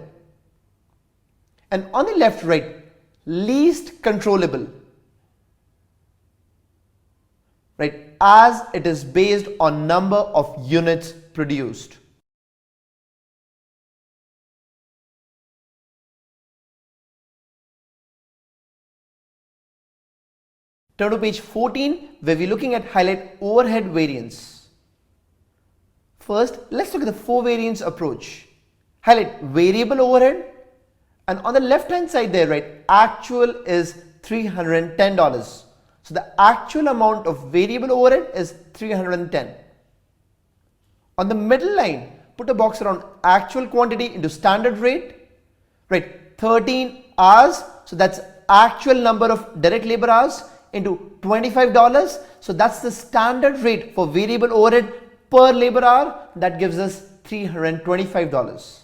And on the left, write least controllable, right, as it is based on number of units produced. Turn to page 14 where we're looking at highlight overhead variance. First, let's look at the four variance approach. Highlight variable overhead, and on the left hand side there, right, actual is $310. So the actual amount of variable overhead is $310. On the middle line, put a box around actual quantity into standard rate, right, 13 hours, so that's actual number of direct labor hours into $25. So that's the standard rate for variable overhead per labor hour. That gives us $325.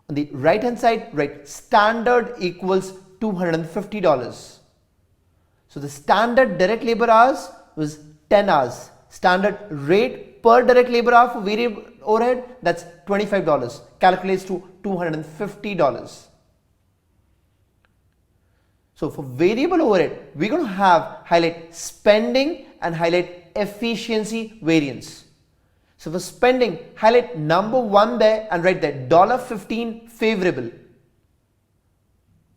On the right hand side, write standard equals $250. So the standard direct labor hours was 10 hours. Standard rate per direct labor hour for variable overhead, that's $25. Calculates to $250. So for variable overhead, we're going to have highlight spending and highlight efficiency variance. So for spending, highlight number 1 there and write there $15 favorable.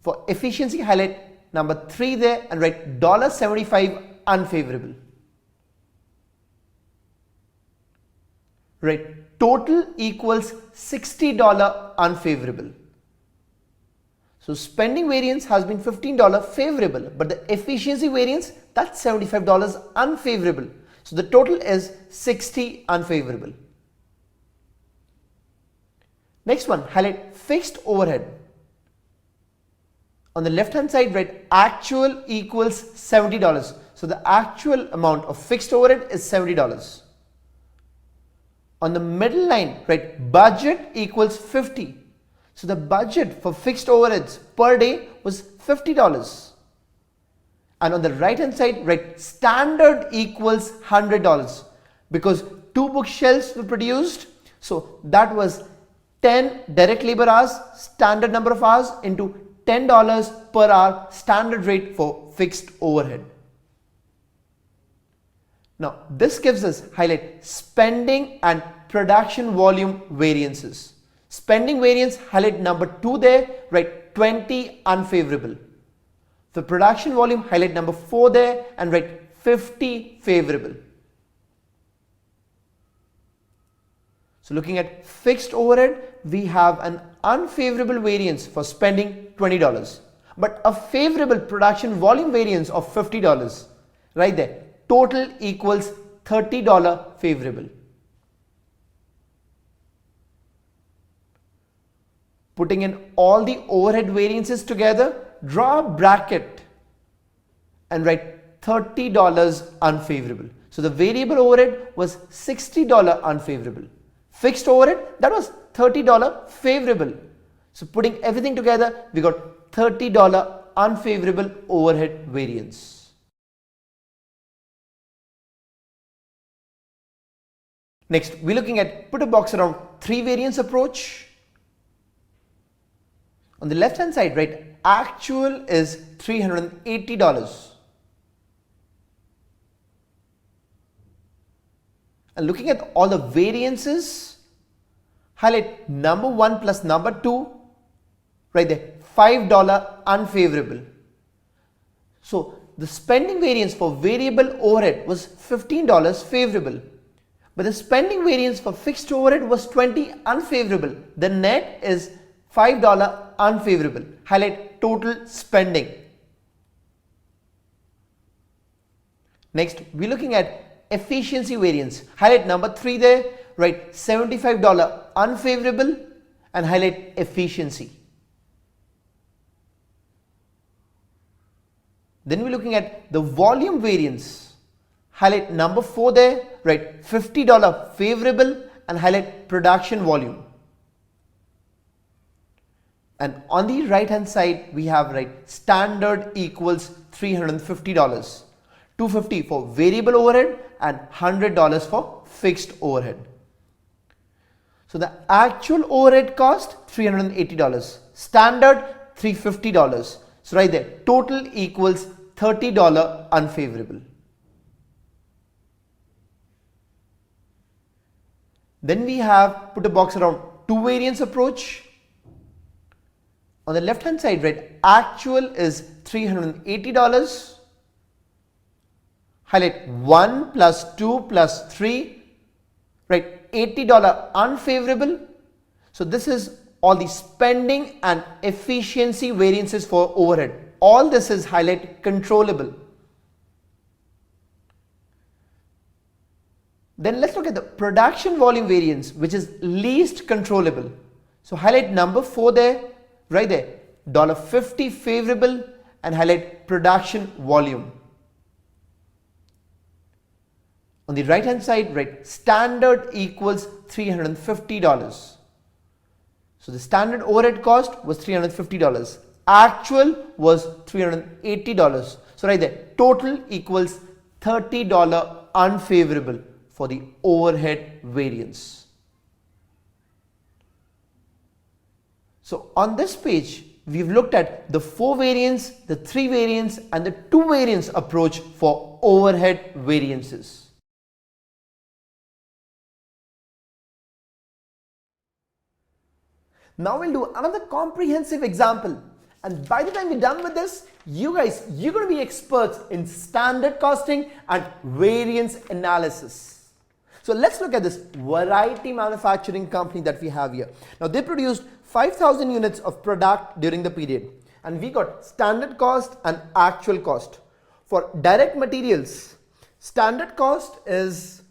For efficiency, highlight number 3 there and write $75 unfavorable. Right, total equals $60 unfavorable. So spending variance has been $15 favorable, but the efficiency variance, that's $75 unfavorable. So the total is $60 unfavorable. Next one, highlight fixed overhead. On the left hand side, write actual equals $70. So the actual amount of fixed overhead is $70. On the middle line, write budget equals 50. So the budget for fixed overheads per day was $50. And on the right hand side, write standard equals $100 because 2 bookshelves were produced. So that was 10 direct labor hours, standard number of hours into $10 per hour standard rate for fixed overhead. Now this gives us highlight spending and production volume variances. Spending variance, highlight number 2 there, write 20 unfavorable. For production volume, highlight number 4 there and write 50 favorable. So looking at fixed overhead, we have an unfavorable variance for spending $20, but a favorable production volume variance of $50. Right there, total equals $30 favorable. Putting in all the overhead variances together, draw a bracket and write $30 unfavorable. So So the variable overhead was $60 unfavorable. Fixed overhead, that was $30 favorable. So putting everything together, we got $30 unfavorable overhead variance. Next, we're looking at put a box around 3 variance approach. On the left hand side, right, actual is $380. And looking at all the variances, highlight number 1 plus number 2, right there, $5 unfavorable. So the spending variance for variable overhead was $15 favorable, but the spending variance for fixed overhead was $20 unfavorable. The net is $5 unfavorable. Highlight total spending. Next, we're looking at efficiency variance. Highlight number 3 there, right, $75 unfavorable, and highlight efficiency. Then we're looking at the volume variance. Highlight number 4 there, right, $50 favorable, and highlight production volume. And on the right hand side, we have, right, standard equals $350. $250 for variable overhead and $100 for fixed overhead. So the actual overhead cost $380, standard $350. So right there, total equals $30 unfavorable. Then we have put a box around 2 variance approach. On the left hand side, right, actual is $380. Highlight 1 plus 2 plus 3, right, $80 unfavorable. So this is all the spending and efficiency variances for overhead. All this is highlight controllable. Then let's look at the production volume variance, which is least controllable. So highlight number 4 there, right there, $50 favorable, and highlight production volume. On the right hand side, right, standard equals $350. So the standard overhead cost was $350. Actual was $380. So right there, total equals $30 unfavorable for the overhead variance. So on this page, we've looked at the 4 variance, the 3 variance, and the 2 variance approach for overhead variances. Now we'll do another comprehensive example, and by the time we're done with this, you're going to be experts in standard costing and variance analysis. So let's look at this variety manufacturing company that we have here. Now they produced 5,000 units of product during the period, and we got standard cost and actual cost. For direct materials, standard cost is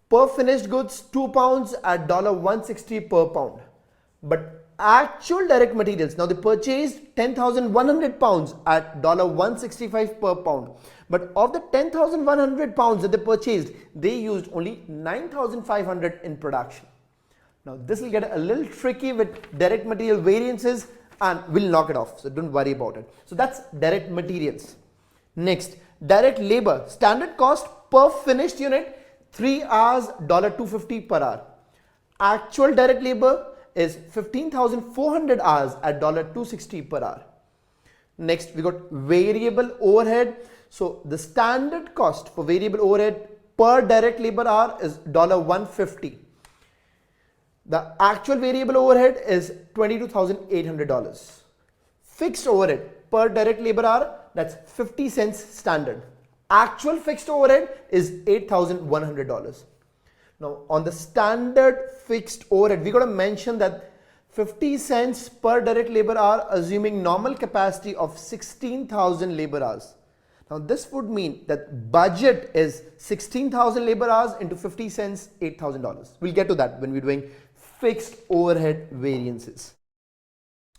per finished goods 2 pounds at $160 per pound. But actual direct materials, now they purchased 10,100 pounds at $165 per pound. But of the 10,100 pounds that they purchased, they used only 9,500 in production. Now this will get a little tricky with direct material variances, and we'll knock it off, so don't worry about it. So that's direct materials. Next, direct labor, standard cost per finished unit 3 hours $250 per hour. Actual direct labor is 15,400 hours at $260 per hour. Next, we got variable overhead. So the standard cost for variable overhead per direct labor hour is $150. The actual variable overhead is $22,800. Fixed overhead per direct labor hour, that's 50 cents standard. Actual fixed overhead is $8,100. Now on the standard fixed overhead, we got to mention that 50 cents per direct labor hour, assuming normal capacity of 16,000 labor hours. Now this would mean that budget is 16,000 labor hours into 50 cents, $8,000. We'll get to that when we're doing fixed overhead variances.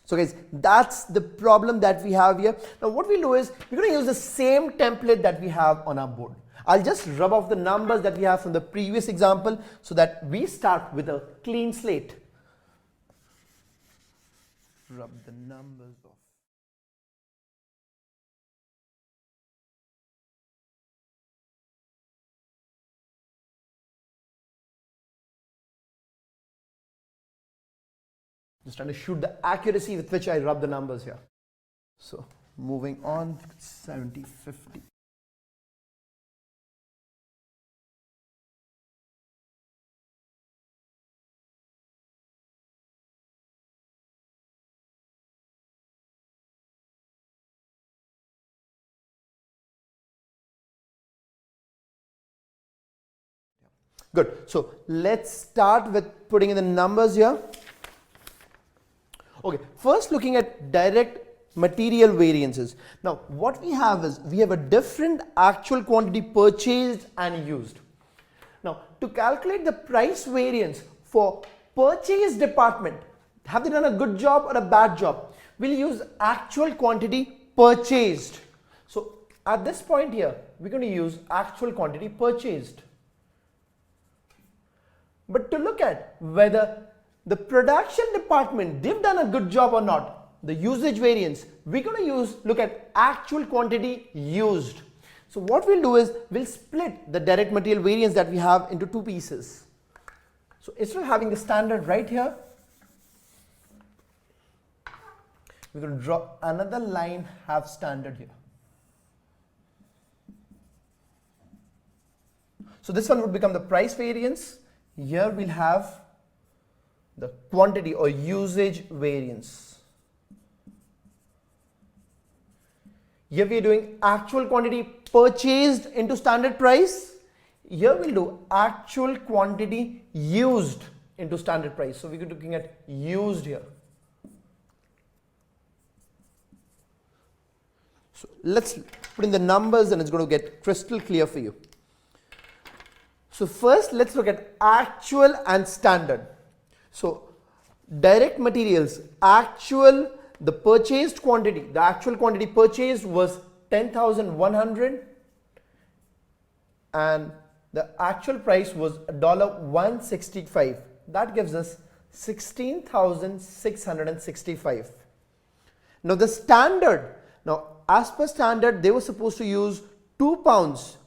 So guys, that's the problem that we have here. Now what we'll do is we're going to use the same template that we have on our board. I'll just rub off the numbers that we have from the previous example so that we start with a clean slate. Rub the numbers off. Just trying to shoot the accuracy with which I rub the numbers here. So moving on, 70, 50. Good. So let's start with putting in the numbers here. Okay, first looking at direct material variances. Now what we have is we have a different actual quantity purchased and used. Now to calculate the price variance for purchase department, have they done a good job or a bad job? We'll use actual quantity purchased. So at this point here, we're going to use actual quantity purchased. But to look at whether the production department, they've done a good job or not, the usage variance, we're going to look at actual quantity used. So what we'll do is we'll split the direct material variance that we have into two pieces. So instead of having the standard right here, we're going to draw another line, have standard here. So this one would become the price variance. Here we'll have the quantity or usage variance. Here we are doing actual quantity purchased into standard price. Here we'll do actual quantity used into standard price. So we're looking at used here. So let's put in the numbers and it's going to get crystal clear for you. So first let's look at actual and standard. So direct materials, actual, the purchased quantity, the actual quantity purchased was 10,100 and the actual price was $165. That gives us 16,665. Now the standard, now as per standard they were supposed to use 2 pounds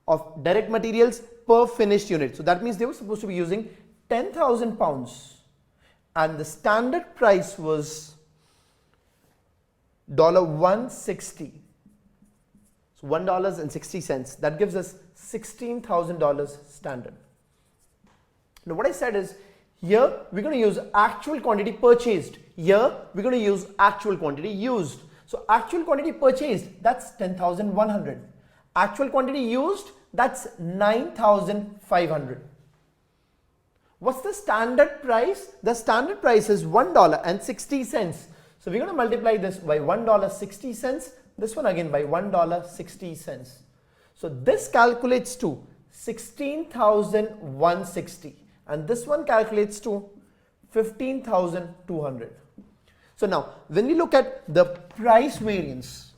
of direct materials per finished unit. So that means they were supposed to be using 10,000 pounds and the standard price was $160. So $1.60. That gives us $16,000 standard. Now what I said is here we're going to use actual quantity purchased. Here we're going to use actual quantity used. So actual quantity purchased, that's 10,100. Actual quantity used, that's 9,500. What's the standard price? The standard price is $1.60. So we're going to multiply this by $1.60. This one again by $1.60. So this calculates to 16,160 and this one calculates to 15,200. So now when we look at the price variance,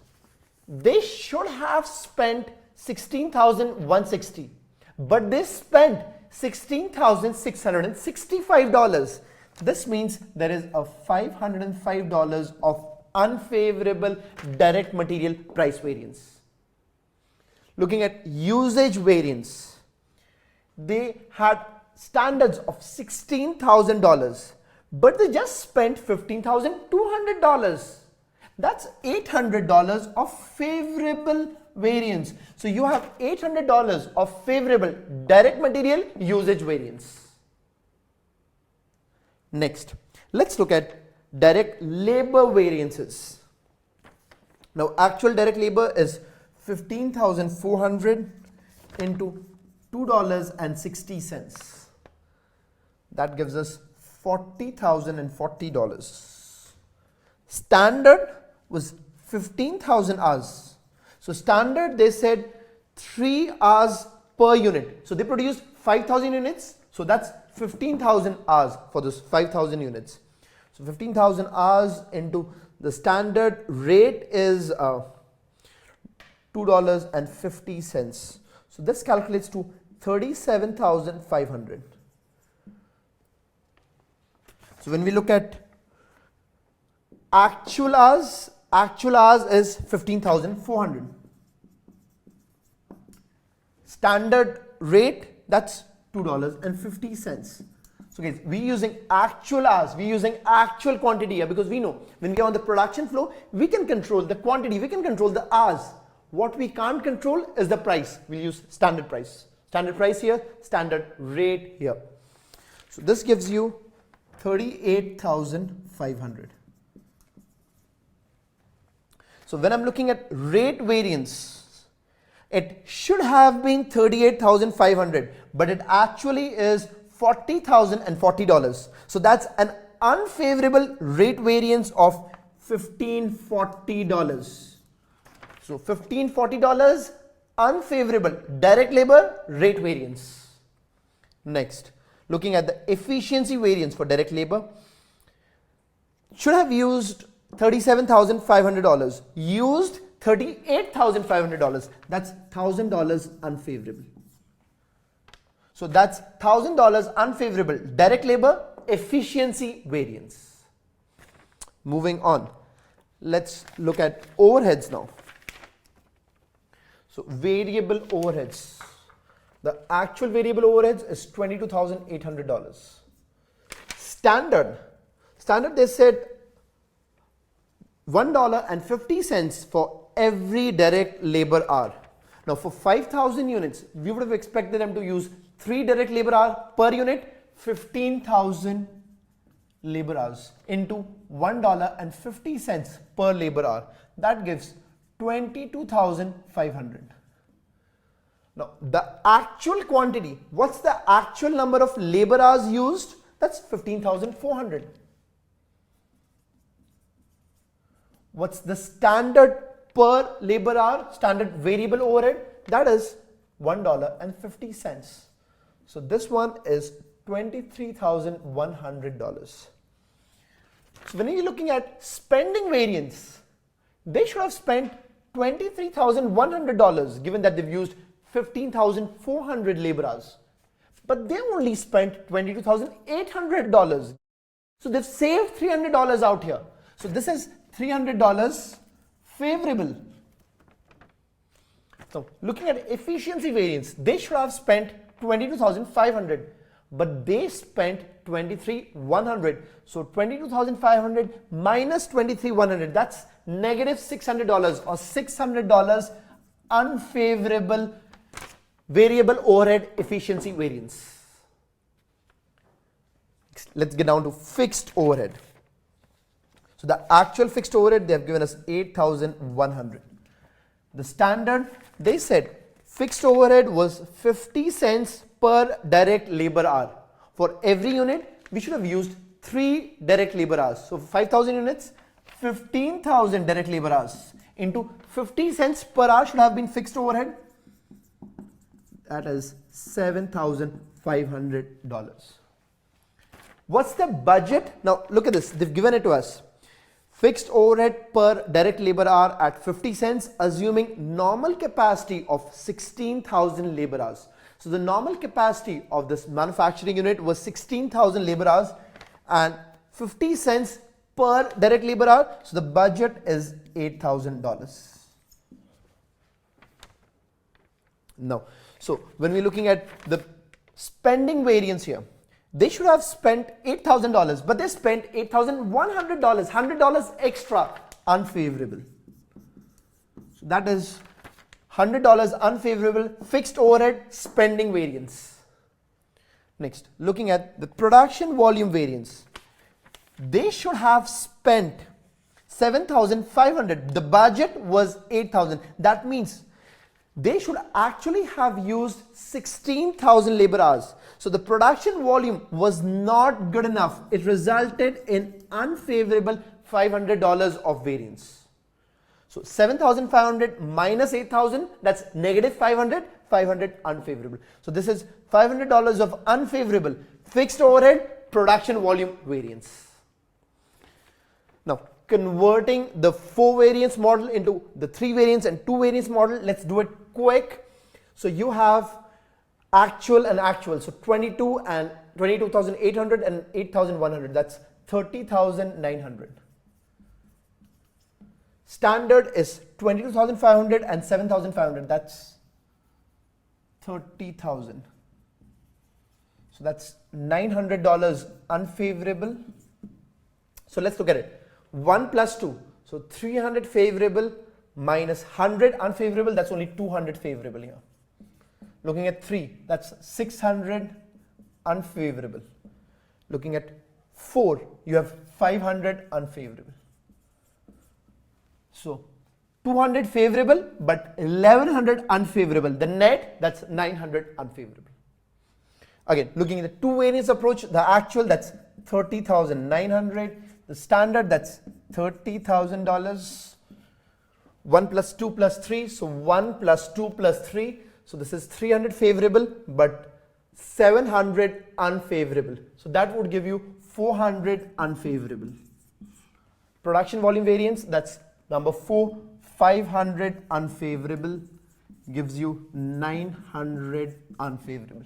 they should have spent 16,160 but they spent $16,665. This means there is a $505 of unfavorable direct material price variance. Looking at usage variance, they had standards of $16,000 but they just spent $15,200. That's $800 of favorable variance. So you have $800 of favorable direct material usage variance. Next, let's look at direct labor variances. Now actual direct labor is 15,400 into $2.60. That gives us $40,040. Standard was 15,000 hours. So standard they said 3 hours per unit. So they produced 5,000 units. So that's 15,000 hours for this 5,000 units. So 15,000 hours into the standard rate is $2.50. So this calculates to 37,500. So when we look at actual hours is 15,400. Standard rate, that's $2.50. So guys, we're using actual hours, we're using actual quantity here, because we know when we are on the production floor, we can control the quantity, we can control the hours. What we can't control is the price. We'll use standard price. Standard price here, standard rate here. So this gives you 38,500. So when I'm looking at rate variance, it should have been 38,500, but it actually is $40,040. So that's an unfavorable rate variance of $1,540. So $1,540 unfavorable direct labor rate variance. Next, looking at the efficiency variance for direct labor, should have used $37,500, used $38,500. That's $1,000 unfavorable. So that's $1,000 unfavorable direct labor efficiency variance. Moving on, let's look at overheads now. So variable overheads, the actual variable overheads is $22,800. Standard they said $1.50 for every direct labor hour. Now for 5,000 units, we would have expected them to use 3 direct labor hours per unit, 15,000 labor hours into $1.50 per labor hour. That gives 22,500. Now the actual quantity, what's the actual number of labor hours used? That's 15,400. What's the standard per labor hour, standard variable overhead? That is $1.50. So this one is $23,100. So when you're looking at spending variance, they should have spent $23,100 given that they've used 15,400 labor hours. But they only spent $22,800. So they've saved $300 out here. So this is $300 favorable. So looking at efficiency variance, they should have spent 22,500, but they spent 23,100. So 22,500 minus 23,100, that's negative $600 or $600 unfavorable variable overhead efficiency variance. Let's get down to fixed overhead. So the actual fixed overhead, they have given us 8,100. The standard, they said fixed overhead was 50 cents per direct labor hour. For every unit, we should have used 3 direct labor hours. So for 5,000 units, 15,000 direct labor hours into 50 cents per hour should have been fixed overhead. That is $7,500. What's the budget? Now look at this, they've given it to us. Fixed overhead per direct labor hour at 50 cents, assuming normal capacity of 16,000 labor hours. So the normal capacity of this manufacturing unit was 16,000 labor hours and 50 cents per direct labor hour. So the budget is $8,000. Now, so when we're looking at the spending variance here, they should have spent $8,000, but they spent $8,100, $100 extra unfavorable. So that is $100 unfavorable fixed overhead spending variance. Next, looking at the production volume variance, they should have spent 7,500. The budget was 8,000. That means they should actually have used 16,000 labor hours. So the production volume was not good enough. It resulted in unfavorable $500 of variance. So 7,500 minus 8,000, that's negative 500, 500 unfavorable. So this is $500 of unfavorable fixed overhead production volume variance. Now, converting the 4 variance model into the 3 variance and 2 variance model, let's do it quick. So you have actual and actual. So 22 and 22,800 and 8,100. That's 30,900. Standard is 22,500 and 7,500. That's 30,000. So that's $900 unfavorable. So let's look at it. 1 plus 2. So 300 favorable minus 100 unfavorable. That's only 200 favorable here. Looking at 3, that's 600 unfavorable. Looking at 4, you have 500 unfavorable. So 200 favorable but 1100 unfavorable. The net, that's 900 unfavorable. Again, looking at the two variance approach, the actual, that's 30,900. The standard, that's $30,000. 1 plus 2 plus 3, so 1 plus 2 plus 3. So this is 300 favorable but 700 unfavorable. So that would give you 400 unfavorable. Production volume variance, that's number 4, 500 unfavorable gives you 900 unfavorable.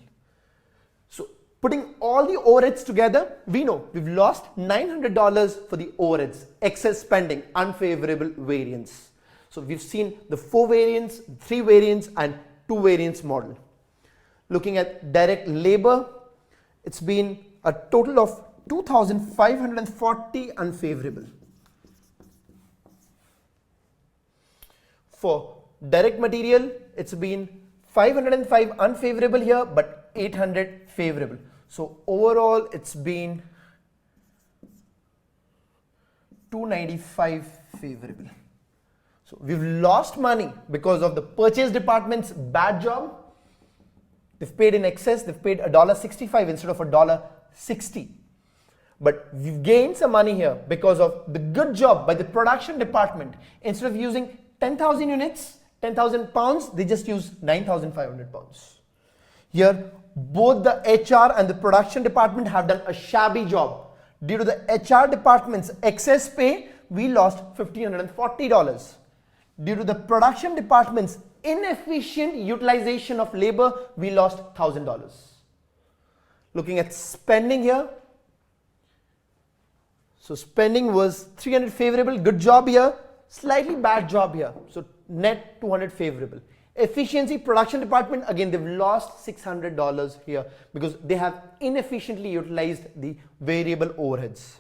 So putting all the overheads together, we know we've lost $900 for the overheads, excess spending, unfavorable variance. So we've seen the 4 variance, 3 variance and 2 variance model. Looking at direct labor, it's been a total of 2,540 unfavorable. For direct material, it's been 505 unfavorable here but 800 favorable. So overall it's been 295 favorable. So we've lost money because of the purchase department's bad job. They've paid in excess, they've paid $1.65 instead of $1.60. But we've gained some money here because of the good job by the production department. Instead of using 10,000 units, 10,000 pounds, they just use 9,500 pounds. Here, both the HR and the production department have done a shabby job. Due to the HR department's excess pay, we lost $1,540. Due to the production department's inefficient utilization of labor, we lost $1,000. Looking at spending here, so spending was 300 favorable, good job here, slightly bad job here, so net 200 favorable. Efficiency, production department, again they've lost $600 here because they have inefficiently utilized the variable overheads.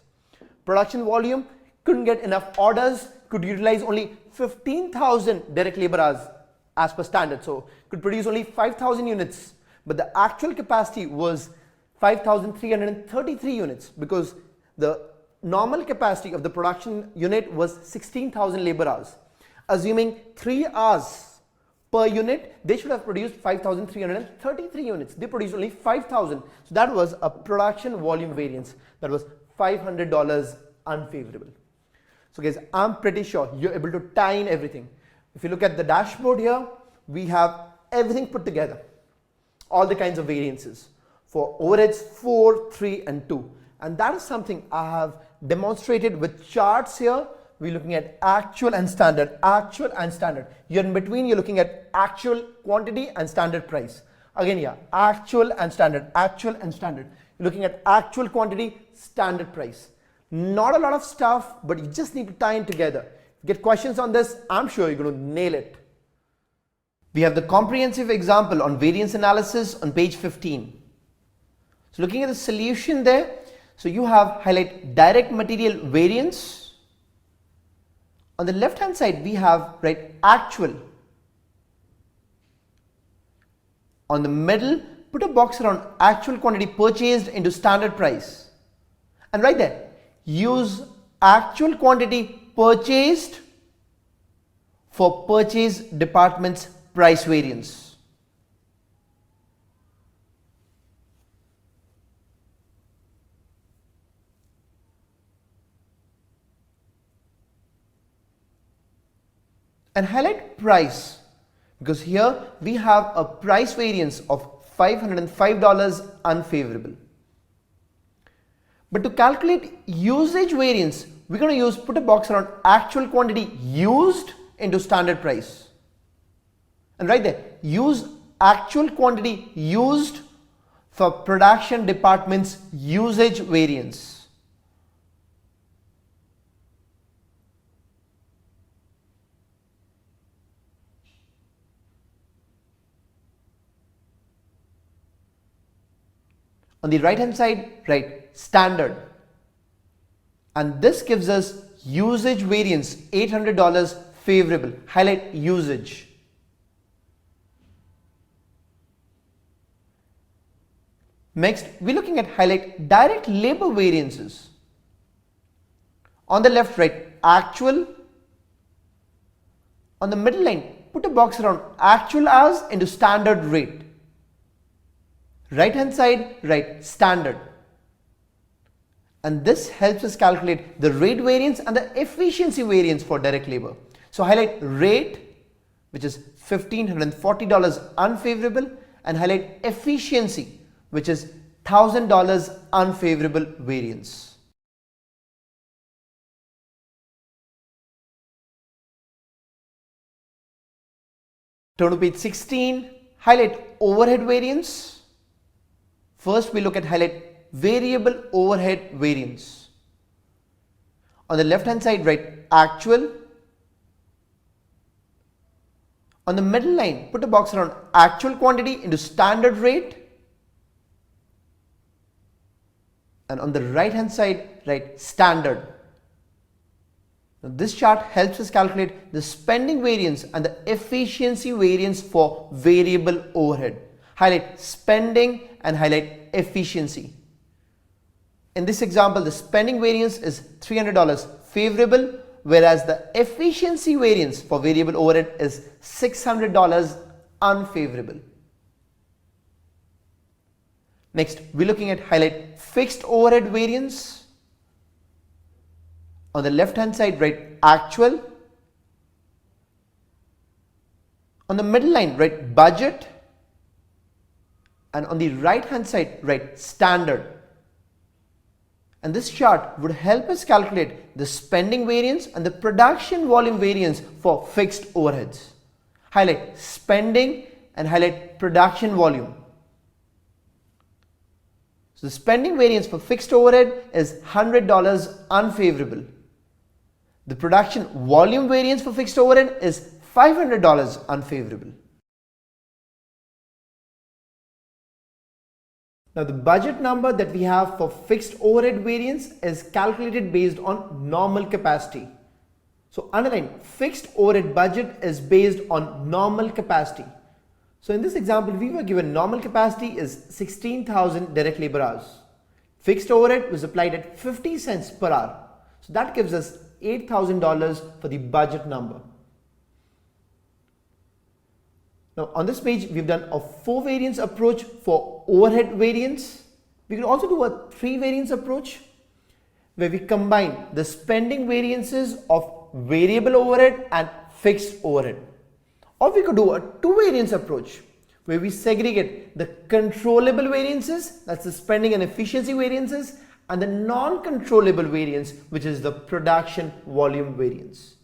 Production volume, couldn't get enough orders, could utilize only 15,000 direct labor hours as per standard, so could produce only 5,000 units, but the actual capacity was 5,333 units because the normal capacity of the production unit was 16,000 labor hours. Assuming 3 hours per unit, they should have produced 5,333 units. They produced only 5,000. So that was a production volume variance. That was $500 unfavorable. So guys, I'm pretty sure you're able to tie in everything. If you look at the dashboard here, we have everything put together. All the kinds of variances for overheads 4, 3 and 2. And that is something I have demonstrated with charts here. We're looking at actual and standard, actual and standard. Here in between, you're looking at actual quantity and standard price. Again, yeah, actual and standard, actual and standard. You're looking at actual quantity, standard price. Not a lot of stuff, but you just need to tie in together. Get questions on this, I'm sure you're going to nail it. We have the comprehensive example on variance analysis on page 15. So looking at the solution there, so you have highlight direct material variance. On the left hand side, we have actual. On the middle, put a box around actual quantity purchased into standard price. And right there, use actual quantity purchased for purchase department's price variance. And highlight price, because here we have a price variance of $505 unfavorable. But to calculate usage variance, we're going to put a box around actual quantity used into standard price. And right there, use actual quantity used for production department's usage variance. On the right hand side, write standard. And this gives us usage variance $800 favorable. Highlight usage. Next, we're looking at highlight direct labor variances. On the left, write actual. On the middle line, put a box around actual hours into standard rate. Right hand side, write standard. And this helps us calculate the rate variance and the efficiency variance for direct labor. So highlight rate, which is $1,540 unfavorable, and highlight efficiency, which is $1,000 unfavorable variance. Turn to page 16, highlight overhead variance. First, we look at highlight variable overhead variance. On the left hand side, write actual. On the middle line, put a box around actual quantity into standard rate. And on the right hand side, write standard. Now, this chart helps us calculate the spending variance and the efficiency variance for variable overhead. Highlight spending and highlight efficiency. In this example, the spending variance is $300 favorable, whereas the efficiency variance for variable overhead is $600 unfavorable. Next, we're looking at highlight fixed overhead variance. On the left hand side, write actual. On the middle line, write budget. And on the right hand side, write standard. And this chart would help us calculate the spending variance and the production volume variance for fixed overheads. Highlight spending and highlight production volume. So the spending variance for fixed overhead is $100 unfavorable. The production volume variance for fixed overhead is $500 unfavorable. Now the budget number that we have for fixed overhead variance is calculated based on normal capacity. So underline, fixed overhead budget is based on normal capacity. So in this example, we were given normal capacity is 16,000 direct labor hours. Fixed overhead was applied at 50 cents per hour. So that gives us $8,000 for the budget number. Now on this page, we've done a 4 variance approach for overhead variance. We can also do a 3 variance approach where we combine the spending variances of variable overhead and fixed overhead. Or we could do a 2 variance approach where we segregate the controllable variances, that's the spending and efficiency variances, and the non-controllable variance, which is the production volume variance.